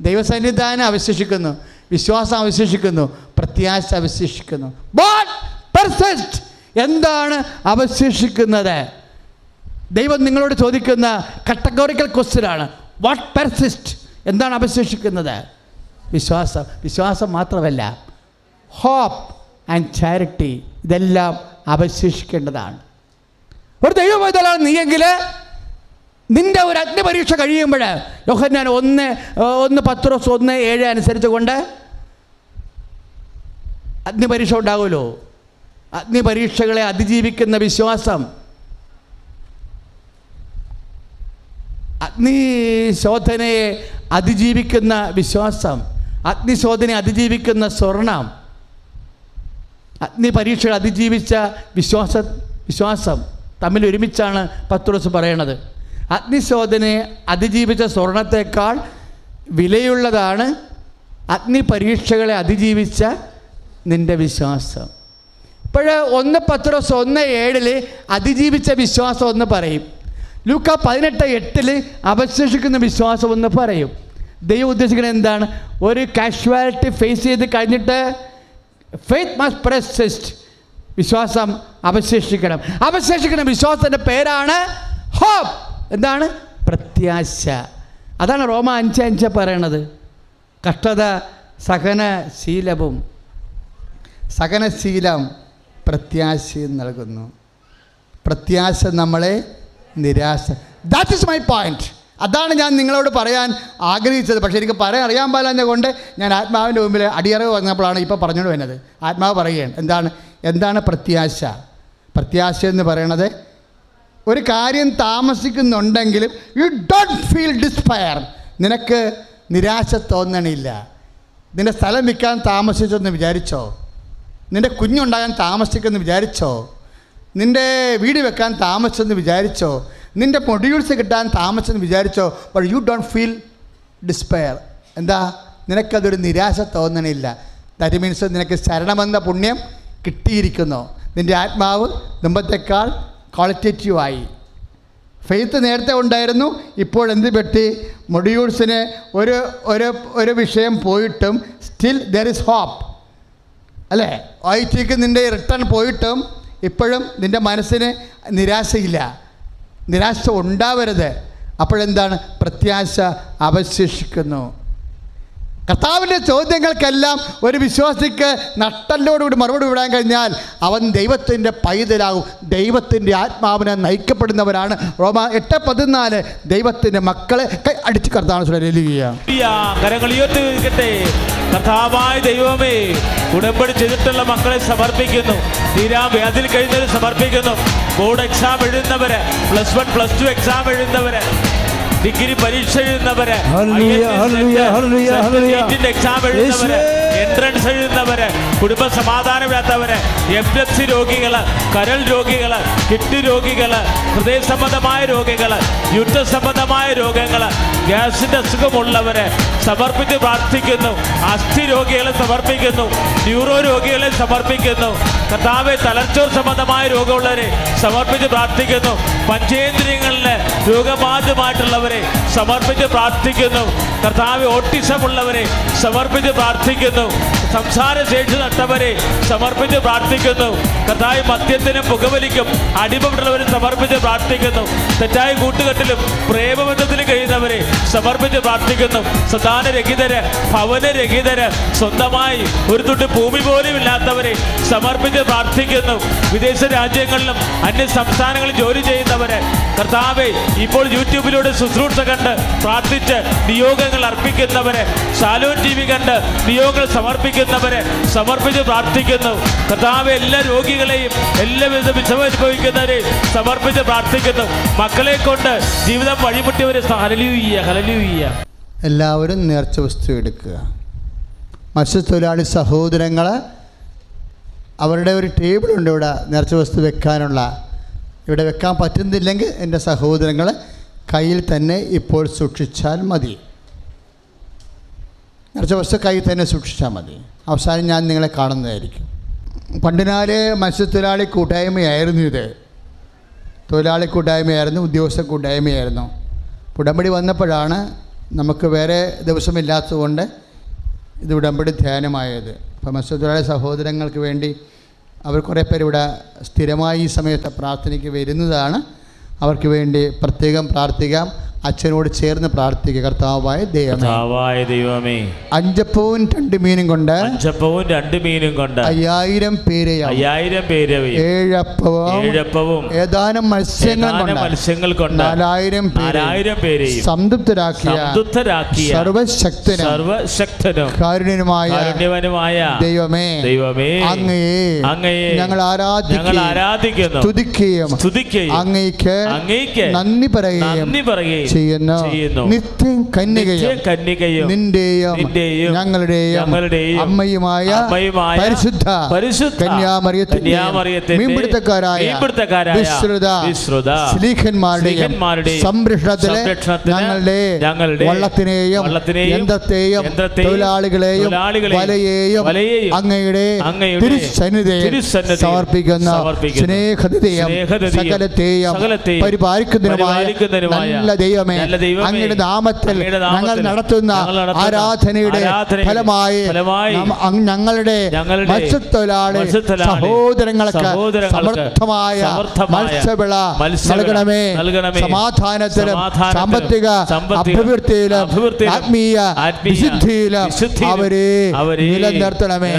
ദൈവസന്നിധാനം അവശേഷിക്കുന്നു, വിശ്വാസം അവശേഷിക്കുന്നു, പ്രത്യാശ അവശേഷിക്കുന്നു. What persist? എന്താണ് അവശേഷിക്കുന്നത്? ദൈവം നിങ്ങളോട് ചോദിക്കുന്ന കട്ടഗോറിക്കൽ ക്വസ്റ്റ്യനാണ്. What persist? എന്താണ് അവശേഷിക്കുന്നത്? വിശ്വാസം മാത്രമല്ല, ഹോപ്പ് ആൻഡ് ചാരിറ്റി, ഇതെല്ലാം അവശേഷിക്കേണ്ടതാണ്. ഒരു ദൈവമൈതലാണ് നീയെങ്കിൽ നിൻ്റെ ഒരു അഗ്നിപരീക്ഷ കഴിയുമ്പോൾ യോഹന്നാൻ 1 പത്രോസ് 1:7 അനുസരിച്ച് കൊണ്ട് അഗ്നിപരീക്ഷ ഉണ്ടാകുമല്ലോ. അഗ്നിപരീക്ഷകളെ അതിജീവിക്കുന്ന വിശ്വാസം, അഗ്നിശോധനയെ അതിജീവിക്കുന്ന വിശ്വാസം, അഗ്നിശോധനയെ അതിജീവിക്കുന്ന സ്വർണം, അഗ്നിപരീക്ഷകൾ അതിജീവിച്ച വിശ്വാസം തമ്മിൽ ഒരുമിച്ചാണ് പത്രോസ് പറയണത്. അഗ്നിശോധനയെ അതിജീവിച്ച സ്വർണത്തേക്കാൾ വിലയുള്ളതാണ് അഗ്നിപരീക്ഷകളെ അതിജീവിച്ച നിൻ്റെ വിശ്വാസം. ഇപ്പോൾ 1 പത്രോസ് 1:7 അതിജീവിച്ച വിശ്വാസം എന്ന് പറയും. ലൂക്ക 18:8 അവശേഷിക്കുന്ന വിശ്വാസം എന്ന് പറയും. ദൈവം ഉദ്ദേശിക്കുന്നത് എന്താണ്? ഒരു കാഷ്വാലിറ്റി ഫേസ് ചെയ്ത് കഴിഞ്ഞിട്ട് ഫെയ്ത്ത് മസ്റ്റ് പെർസിസ്റ്റ്, വിശ്വാസം അവശേഷിക്കണം. വിശ്വാസത്തിൻ്റെ പേരാണ് ഹോപ്പ്. എന്താണ്? പ്രത്യാശ. അതാണ് റോമ 5:5 പറയണത്. കഷ്ടത സഹനശീലം പ്രത്യാശയും നൽകുന്നു. പ്രത്യാശ നമ്മളെ ദാറ്റ് ഈസ് മൈ പോയിന്റ്. അതാണ് ഞാൻ നിങ്ങളോട് പറയാൻ ആഗ്രഹിച്ചത്. പക്ഷേ എനിക്ക് പറയാൻ അറിയാൻ പാടില്ല കൊണ്ട് ഞാൻ ആത്മാവിൻ്റെ മുമ്പിൽ അടിയറവ് വന്നപ്പോഴാണ് ഇപ്പോൾ പറഞ്ഞുകൊണ്ട് വരുന്നത്. ആത്മാവ് പറയുകയാണ് എന്താണ് പ്രത്യാശ എന്ന് പറയണത്? ഒരു കാര്യം താമസിക്കുന്നുണ്ടെങ്കിലും യു ഡോണ്ട് ഫീൽ ഡിസ്പയർ. നിനക്ക് നിരാശ തോന്നണില്ല. നിൻ്റെ സ്ഥലം വിൽക്കാൻ താമസിച്ചെന്ന് വിചാരിച്ചോ? നിൻ്റെ കുഞ്ഞുണ്ടാകാൻ താമസിക്കുമെന്ന് വിചാരിച്ചോ? നിൻ്റെ വീട് വെക്കാൻ താമസിച്ചെന്ന് വിചാരിച്ചോ? നിൻ്റെ മൊഡ്യൂൾസ് കിട്ടാൻ താമസിച്ചെന്ന് വിചാരിച്ചോ? But you don't feel despair. നിനക്കതൊരു നിരാശ തോന്നണില്ല. ദാറ്റ് മീൻസ് നിനക്ക് ശരണമെന്ന പുണ്യം കിട്ടിയിരിക്കുന്നു. നിൻ്റെ ആത്മാവ് മുമ്പത്തേക്കാൾ ക്വാളിറ്റേറ്റീവായി. ഫെയ്ത്ത് നേരത്തെ ഉണ്ടായിരുന്നു, ഇപ്പോൾ എന്ത് പറ്റി? മൊഡ്യൂൾസിന് ഒരു വിഷയം പോയിട്ടും സ്റ്റിൽ ദർ ഇസ് ഹോപ്പ്, അല്ലേ? OITക്ക് നിൻ്റെ റിട്ടേൺ പോയിട്ടും ഇപ്പോഴും നിൻ്റെ മനസ്സിന് നിരാശയില്ല. നിരാശ ഉണ്ടാവരുത്. അപ്പോഴെന്താണ്? പ്രത്യാശ അവശേഷിക്കുന്നു. കർത്താവിൻ്റെ ചോദ്യങ്ങൾക്കെല്ലാം ഒരു വിശ്വാസിക്ക് നട്ടലോടുകൂടി മറുപടി വിടാൻ കഴിഞ്ഞാൽ അവൻ ദൈവത്തിൻ്റെ പൈതലാകും. ദൈവത്തിൻ്റെ ആത്മാവിനെ നയിക്കപ്പെടുന്നവരാണ്. റോമ 8:14 ദൈവത്തിൻ്റെ മക്കളെ അടിച്ച് കർത്താവ് കരങ്ങൾ ഉയർത്തിയിരിക്കട്ടെ. കർത്താവായ ദൈവമേ, ഉടമ്പടി ചെയ്തിട്ടുള്ള മക്കളെ സമർപ്പിക്കുന്നു. വ്യാധിയിൽ കഴിയുന്നവരെ സമർപ്പിക്കുന്നു. ബോർഡ് എക്സാം എഴുതുന്നവര്, +1 +2 എക്സാം എഴുതുന്നവര്, ഡിഗ്രി പരീക്ഷ എഴുതുന്നവര്, എക്സാം എഴുതുന്നവര്, എൻട്രൻസ് എഴുതുന്നവര്, കുടുംബ സമാധാനമില്ലാത്തവര്, എപ്പിലെപ്സി രോഗികള്, കരൾ രോഗികള്, കിഡ്നി രോഗികള്, ഹൃദയ സംബന്ധമായ രോഗികള്, യൂട്രസ് സംബന്ധമായ രോഗങ്ങള്, ഗ്യാസിന്റെ അസുഖമുള്ളവര് സമർപ്പിച്ച് പ്രാർത്ഥിക്കുന്നു. അസ്ഥി രോഗികളെ സമർപ്പിക്കുന്നു. ന്യൂറോ രോഗികളെ സമർപ്പിക്കുന്നു. കർത്താവെ, തലച്ചോർ സംബന്ധമായ രോഗമുള്ളവരെ സമർപ്പിച്ച് പ്രാർത്ഥിക്കുന്നു. പഞ്ചേന്ദ്രിയങ്ങളിലെ രോഗബാധിതമായിട്ടുള്ളവരെ സമർപ്പിച്ച് പ്രാർത്ഥിക്കുന്നു. കർത്താവെ, ഓട്ടിസം ഉള്ളവരെ സമർപ്പിച്ച് പ്രാർത്ഥിക്കുന്നു. സംസാരശേഷി നഷ്ടവരെ സമർപ്പിച്ച് പ്രാർത്ഥിക്കുന്നു. കർത്താവ്, മദ്യത്തിനും പുകവലിക്കും അടിമപ്പെട്ടുള്ളവരെ സമർപ്പിച്ച് പ്രാർത്ഥിക്കുന്നു. തെറ്റായ കൂട്ടുകെട്ടിലും പ്രേമബന്ധത്തിലും കഴിയുന്നവരെ സമർപ്പിച്ച് പ്രാർത്ഥിക്കുന്നു. സന്താനരഹിതര്, ഭവനരഹിതര്, സ്വന്തമായി ഒരു തുണ്ട് ഭൂമി പോലും ഇല്ലാത്തവരെ സമർപ്പിച്ച് പ്രാർത്ഥിക്കുന്നു. വിദേശ രാജ്യങ്ങളിലും അന്യ സംസ്ഥാനങ്ങളിൽ ജോലി ചെയ്യുന്നവരെ കർത്താവെ, ഇപ്പോൾ യൂട്യൂബിലൂടെ ശുശ്രൂഷ കണ്ട് പ്രാർത്ഥിച്ച് നിയോഗങ്ങൾ അർപ്പിക്കുന്നവരെ, ശാലോൻ TV കണ്ട് നിയോഗങ്ങൾ സമർപ്പിക്കുന്നവരെ സമർപ്പിച്ച് പ്രാർത്ഥിക്കുന്നു. കർത്താവെ, എല്ലാ രോഗികളെയും എല്ലാവിധ വിഷമം അനുഭവിക്കുന്നവരെയും സമർപ്പിച്ച് പ്രാർത്ഥിക്കുന്നു. മക്കളെ കൊണ്ട് ജീവിതം വഴിമുട്ടിയവരെ ഹല്ലേലൂയ, ഹല്ലേലൂയ. എല്ലാവരും നേർച്ച വസ്തു എടുക്കുക. മത്സ്യത്തൊഴിലാളി സഹോദരങ്ങൾ, അവരുടെ ഒരു ടേബിളുണ്ട് ഇവിടെ നേർച്ച വസ്തു വെക്കാനുള്ള. ഇവിടെ വെക്കാൻ പറ്റുന്നില്ലെങ്കിൽ എൻ്റെ സഹോദരങ്ങൾ കയ്യിൽ തന്നെ ഇപ്പോൾ സൂക്ഷിച്ചാൽ മതി. നേർച്ച വസ്തു കയ്യിൽ തന്നെ സൂക്ഷിച്ചാൽ മതി. അവസാനം ഞാൻ നിങ്ങളെ കാണുന്നതായിരിക്കും. പണ്ടിനാലെ മത്സ്യത്തൊഴിലാളി കൂട്ടായ്മയായിരുന്നു ഇത്. തൊഴിലാളി കൂട്ടായ്മയായിരുന്നു, ഉദ്യോഗസ്ഥ കൂട്ടായ്മയായിരുന്നു. ഉടമ്പടി വന്നപ്പോഴാണ് നമുക്ക് വേറെ ദിവസമില്ലാത്തതുകൊണ്ട് ഇത് ഉടമ്പടി ധ്യാനമായത്. അപ്പോൾ മത്സ്യത്തൊഴിലാളി സഹോദരങ്ങൾക്ക് വേണ്ടി അവർ കുറേ പേര് ഇവിടെ സ്ഥിരമായി ഈ സമയത്ത് പ്രാർത്ഥനയ്ക്ക് വരുന്നതാണ്. അവർക്ക് വേണ്ടി പ്രത്യേകം പ്രാർത്ഥിക്കാം. അച്ഛനോട് ചേർന്ന് പ്രാർത്ഥിക്കുക. കർത്താവായ ദൈവമേ, 5 അപ്പവും 2 മീനും കൊണ്ട് 5000 പേരെയും 7 അപ്പവും ഏതാനും മത്സ്യങ്ങൾ കൊണ്ട് 4000 പേരെയും സംതൃപ്തരാക്കിയ സർവശക്തനും കാരുണ്യനുമായ ദൈവമേ, അങ്ങയെ ഞങ്ങൾ ആരാധിക്കുന്നു, സ്തുതിക്കുകയും അങ്ങയ്ക്ക് നന്ദി പറയുകയും ചെയ്യുന്നു. നിത്യം കന്യകയും നിന്റെയും ഞങ്ങളുടെയും അമ്മയുമായ പരിശുദ്ധ കന്യാമറിയത്തിന്റെ മീൻപിടുത്തക്കാരായ വിശ്രുത ശ്ലീഹന്മാരുടെയും സംരക്ഷണത്തിലെ ഞങ്ങളുടെ വള്ളത്തിനെയും യന്ത്രത്തെയും തൊഴിലാളികളെയും വലയെയും അങ്ങയുടെ തിരുസന്നിധിയിൽ സമർപ്പിക്കുന്ന സ്നേഹതയും സകലത്തെയും പരിപാലിക്കുന്നതിനുമായ നല്ല ദൈവമേ, അങ്ങയുടെ നാമത്തിൽ ഞങ്ങൾ നടത്തുന്ന ആരാധനയുടെ ഫലമായി ഞങ്ങളുടെ മത്സ്യത്തൊഴിലാളി സഹോദരങ്ങൾക്ക് സമർത്ഥമായ മത്സ്യവിള നൽകണമേ. സമാധാനത്തിലും സാമ്പത്തിക അഭിവൃദ്ധിയിലും ആത്മീയ വിശുദ്ധിയിലും അവരെ നിലനിർത്തണമേ.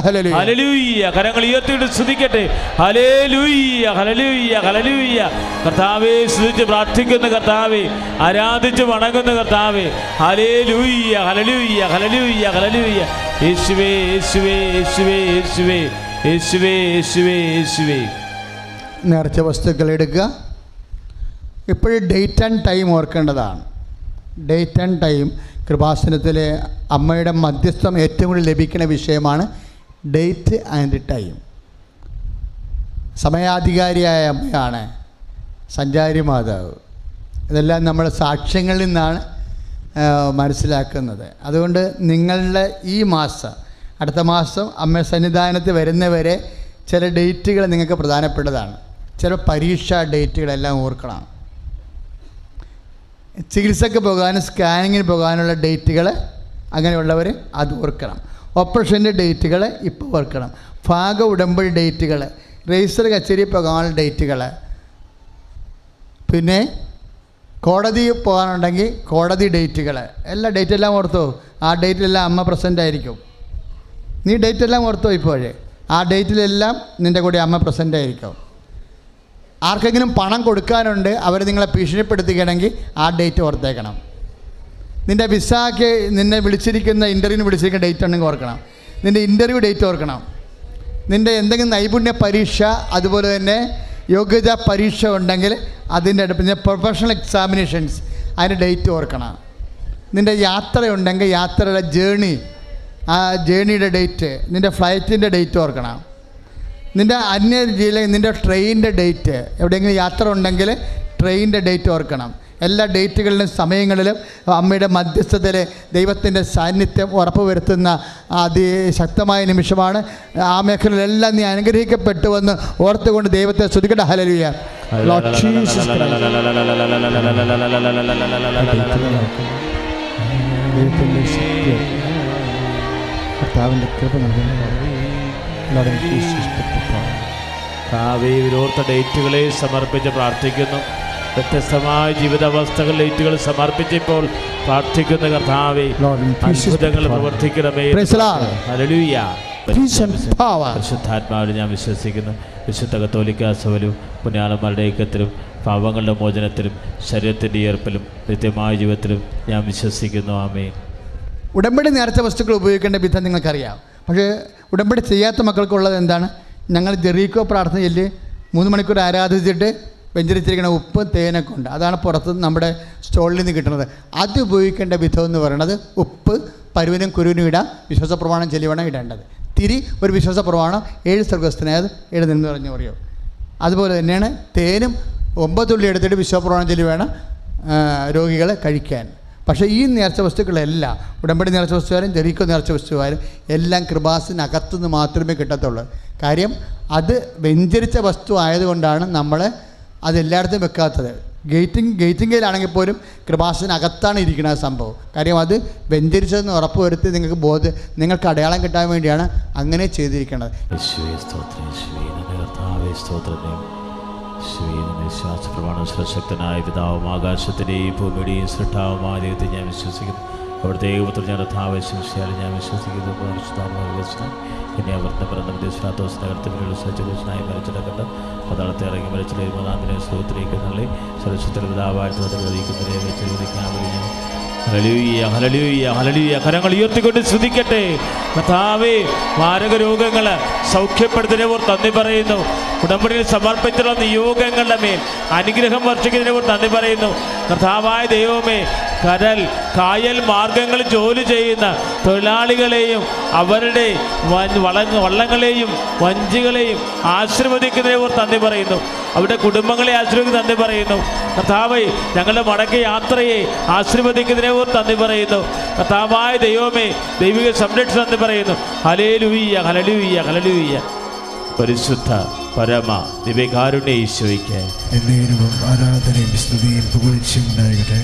ഹല്ലേലൂയ. കരങ്ങൾ ഉയർത്തിയിട്ട് സ്തുതിക്കട്ടെ. ഹല്ലേലൂയ, ഹല്ലേലൂയ, ഹല്ലേലൂയ. കർത്താവേ, സ്തുതിച്ച് പ്രാർത്ഥിക്കുന്ന കർത്താവേ, ആരാധിച്ച് വണങ്ങുന്ന കർത്താവേ, ഹല്ലേലൂയ, ഹല്ലേലൂയ, ഹല്ലേലൂയ, ഹല്ലേലൂയ. യേശുവേ, യേശുവേ, യേശുവേ, യേശുവേ, യേശുവേ, യേശുവേ, യേശുവേ. നേർച്ച വസ്തുക്കൾ എടുക്കുക. ഇപ്പോഴും ഡേറ്റ് ആൻഡ് ടൈം ഓർക്കേണ്ടതാണ്. ഡേറ്റ് ആൻഡ് ടൈം കൃപാസനത്തിലെ അമ്മയുടെ മധ്യസ്ഥം ഏറ്റവും കൂടുതൽ ലഭിക്കുന്ന വിഷയമാണ് ഡേറ്റ് ആൻഡ് ടൈം. സമയാധികാരിയായ അമ്മയാണ് സഞ്ചാരി മാതാവ്. ഇതെല്ലാം നമ്മുടെ സാക്ഷ്യങ്ങളിൽ നിന്നാണ് മനസ്സിലാക്കുന്നത്. അതുകൊണ്ട് നിങ്ങളുടെ ഈ മാസം, അടുത്ത മാസം അമ്മ സന്നിധാനത്ത് വരുന്നവരെ ചില ഡേറ്റുകൾ നിങ്ങൾക്ക് പ്രധാനപ്പെട്ടതാണ്. ചില പരീക്ഷാ ഡേറ്റുകളെല്ലാം ഓർക്കണം. ചികിത്സയ്ക്ക് പോകാനും സ്കാനിങ്ങിന് പോകാനുള്ള ഡേറ്റുകൾ അങ്ങനെയുള്ളവർ അത് ഓർക്കണം. ഓപ്പറേഷൻ്റെ ഡേറ്റുകൾ ഇപ്പോൾ ഓർക്കണം. ഭാഗ ഉടമ്പടി ഡേറ്റുകൾ, രജിസ്റ്റർ കച്ചേരി പോകാനുള്ള ഡേറ്റുകൾ, പിന്നെ കോടതി പോകാനുണ്ടെങ്കിൽ കോടതി ഡേറ്റുകൾ, എല്ലാ ഡേറ്റെല്ലാം ഓർത്തോ. ആ ഡേറ്റിലെല്ലാം അമ്മ പ്രസൻ്റ് ആയിരിക്കും. നീ ഡേറ്റെല്ലാം ഓർത്തോ. ഇപ്പോഴേ ആ ഡേറ്റിലെല്ലാം നിൻ്റെ കൂടെ അമ്മ പ്രസൻ്റ് ആയിരിക്കും. ആർക്കെങ്കിലും പണം കൊടുക്കാനുണ്ട്, അവർ നിങ്ങളെ ഭീഷണിപ്പെടുത്തുകയാണെങ്കിൽ ആ ഡേറ്റ് ഓർത്തേക്കണം. നിൻ്റെ വിസയ്ക്ക് നിന്നെ വിളിച്ചിരിക്കുന്ന ഇൻ്റർവ്യൂവിന് വിളിച്ചിരിക്കുന്ന ഡേറ്റ് ഉണ്ടെങ്കിൽ ഓർക്കണം. നിൻ്റെ ഇൻ്റർവ്യൂ ഡേറ്റ് ഓർക്കണം. നിൻ്റെ എന്തെങ്കിലും നൈപുണ്യ പരീക്ഷ, അതുപോലെ തന്നെ യോഗ്യതാ പരീക്ഷ ഉണ്ടെങ്കിൽ അതിൻ്റെ അടുത്ത് പ്രൊഫഷണൽ എക്സാമിനേഷൻസ്, അതിൻ്റെ ഡേറ്റ് ഓർക്കണം. നിൻ്റെ യാത്രയുണ്ടെങ്കിൽ യാത്രയുടെ ആ ജേണിയുടെ ഡേറ്റ്, നിൻ്റെ ഫ്ലൈറ്റിൻ്റെ ഡേറ്റ് ഓർക്കണം. നിൻ്റെ അന്യ ജില്ലയിൽ നിൻ്റെ ട്രെയിനിൻ്റെ ഡേറ്റ്, എവിടെയെങ്കിലും യാത്ര ഉണ്ടെങ്കിൽ ട്രെയിനിൻ്റെ ഡേറ്റ് ഓർക്കണം. എല്ലാ ഡേറ്റുകളിലും സമയങ്ങളിലും അമ്മയുടെ മധ്യസ്ഥതയിലെ ദൈവത്തിൻ്റെ സാന്നിധ്യം ഉറപ്പുവരുത്തുന്ന അതിശക്തമായ നിമിഷമാണ്. ആ മേഖലയിലെല്ലാം നീ അനുഗ്രഹിക്കപ്പെട്ടുവെന്ന് ഓർത്തുകൊണ്ട് ദൈവത്തെ സ്തുതിക്കട്ടെ. ഹല്ലേലൂയ. കർത്താവിൻ്റെ കൃപ ഓർത്ത ഡേറ്റുകളെ സമർപ്പിച്ച് പ്രാർത്ഥിക്കുന്നു. വ്യത്യസ്തമായ ജീവിതാവസ്ഥകൾ ഡേറ്റുകൾ സമർപ്പിച്ചപ്പോൾ പ്രാർത്ഥിക്കുന്ന കർത്താവേ, അത്ഭുതങ്ങൾ പ്രവർത്തിക്കണമേ. ഹല്ലേലൂയ. പരിശുദ്ധാത്മാവിൽ ഞാൻ വിശ്വസിക്കുന്നു. വിശുദ്ധ കത്തോലിക്കാ സഭയിലും പുണ്യാളന്മാരുടെ ഐക്യത്തിലും പാപങ്ങളുടെ മോചനത്തിലും ശരീരത്തിൻ്റെ ഉയർപ്പിലും നിത്യമായ ജീവിതത്തിലും ഞാൻ വിശ്വസിക്കുന്നു. ആമേൻ. ഉടമ്പടി നേർച്ച വസ്തുക്കൾ ഉപയോഗിക്കേണ്ട വിധം നിങ്ങൾക്കറിയാം. പക്ഷേ ഉടമ്പടി ചെയ്യാത്ത മക്കൾക്കുള്ളത് എന്താണ്? ഞങ്ങൾ ജെറീക്കോ പ്രാർത്ഥന ചൊല്ലി 3 മണിക്കൂർ ആരാധിച്ചിട്ട് വെഞ്ചരിച്ചിരിക്കുന്ന ഉപ്പ് തേനൊക്കെ ഉണ്ട്. അതാണ് പുറത്ത് നമ്മുടെ സ്റ്റോളിൽ നിന്ന് കിട്ടുന്നത്. അത് ഉപയോഗിക്കേണ്ട വിധം എന്ന് പറയുന്നത് ഉപ്പ് പരുവിനും കുരുവിനും ഇടാം, വിശ്വാസ പ്രമാണം ചൊല്ലി വേണം ഇടേണ്ടത്. തിരി ഒരു വിശ്വാസ പ്രമാണം 7 സ്വർഗസ്ഥനായത് എഴുതുന്നു പറഞ്ഞു പറയോ. അതുപോലെ തന്നെയാണ് തേനും 9 തുള്ളി എടുത്തിട്ട് വിശ്വാസ പ്രമാണം ചൊല്ലി വേണം രോഗികളെ കഴിക്കാൻ. പക്ഷേ ഈ നേർച്ച വസ്തുക്കളെല്ലാം, ഉടമ്പടി നേർച്ച വസ്തുവാരും ജെറിക്കോ നേർച്ച വസ്തുവാരും എല്ലാം കൃപാസനകത്തുനിന്ന് മാത്രമേ കിട്ടത്തുള്ളൂ. കാര്യം അത് വെഞ്ചരിച്ച വസ്തു ആയതുകൊണ്ടാണ് നമ്മൾ അതെല്ലായിടത്തും വെക്കാത്തത്. ഗേറ്റിംഗയിലാണെങ്കിൽ പോലും കൃപാസനകത്താണ് ഇരിക്കുന്നത് സംഭവം. കാര്യം അത് വെഞ്ചരിച്ചതെന്ന് ഉറപ്പ് വരുത്തി നിങ്ങൾക്ക് അടയാളം കിട്ടാൻ വേണ്ടിയാണ് അങ്ങനെ ചെയ്തിരിക്കുന്നത്. ശക്തനായ പിതാവും ആകാശത്തിൻ്റെയും ഭൂമിയുടെയും സൃഷ്ടാവുമായ ദൈവത്തെ ഞാൻ വിശ്വസിക്കുന്നു. അവിടുത്തെ ഏകപുത്രൻ ഞാൻ യഥാവശ്യം ഞാൻ വിശ്വസിക്കുന്നു. പിന്നെ അവിടുത്തെ പിറന്ന വിദേശാത്തോസ് നഗരത്തിലുള്ള സജ്ജനായി മരിച്ചിടക്കണ്ട പതാളത്തെ ഇറങ്ങി മരിച്ചിലെ 3-ാം ദിനം സുഖത്തിലേക്ക് നള്ളി സുരക്ഷിത പിതാവായിട്ട് വെച്ച് ഹല്ലേലൂയ ഹല്ലേലൂയ ഹല്ലേലൂയ. കരങ്ങൾ ഉയർത്തിക്കൊണ്ട് സ്തുതിക്കട്ടെ. കർത്താവേ, മാരക രോഗങ്ങൾ സൗഖ്യപ്പെടുത്തുന്നവർ നന്ദി പറയുന്നു. ഉടമ്പടിയിൽ സമർപ്പിച്ചുള്ള നിയോഗങ്ങളുടെ മേൽ അനുഗ്രഹം വർഷിക്കുന്നതിനവർ നന്ദി പറയുന്നു. കർത്താവായ ദൈവമേ, കടൽ കായൽ മാർഗങ്ങളിൽ ജോലി ചെയ്യുന്ന തൊഴിലാളികളെയും അവരുടെ വള്ളങ്ങളെയും വഞ്ചികളെയും ആശീർവദിക്കുന്നതിനവർ നന്ദി പറയുന്നു. അവരുടെ കുടുംബങ്ങളെ ആശീർവദിക്കുന്ന നന്ദി പറയുന്നു. കർത്താവേ, ഞങ്ങളുടെ മടക്ക യാത്രയെ ആശീർവദിക്കുന്നതിനവർ നന്ദി പറയുന്നു. കർത്താവായ ദൈവമേ, ദൈവിക സംരക്ഷണം നന്ദി പറയുന്നു. ഹല്ലേലൂയ ഹല്ലേലൂയ ഹല്ലേലൂയ. പരിശുദ്ധ പരമ ദിവ്യകാരുണ്യ ഈശോയ്ക്ക് എന്നേരവും ആരാധനയും സ്തുതിയും പുകഴ്ചയും ഉണ്ടാകട്ടെ.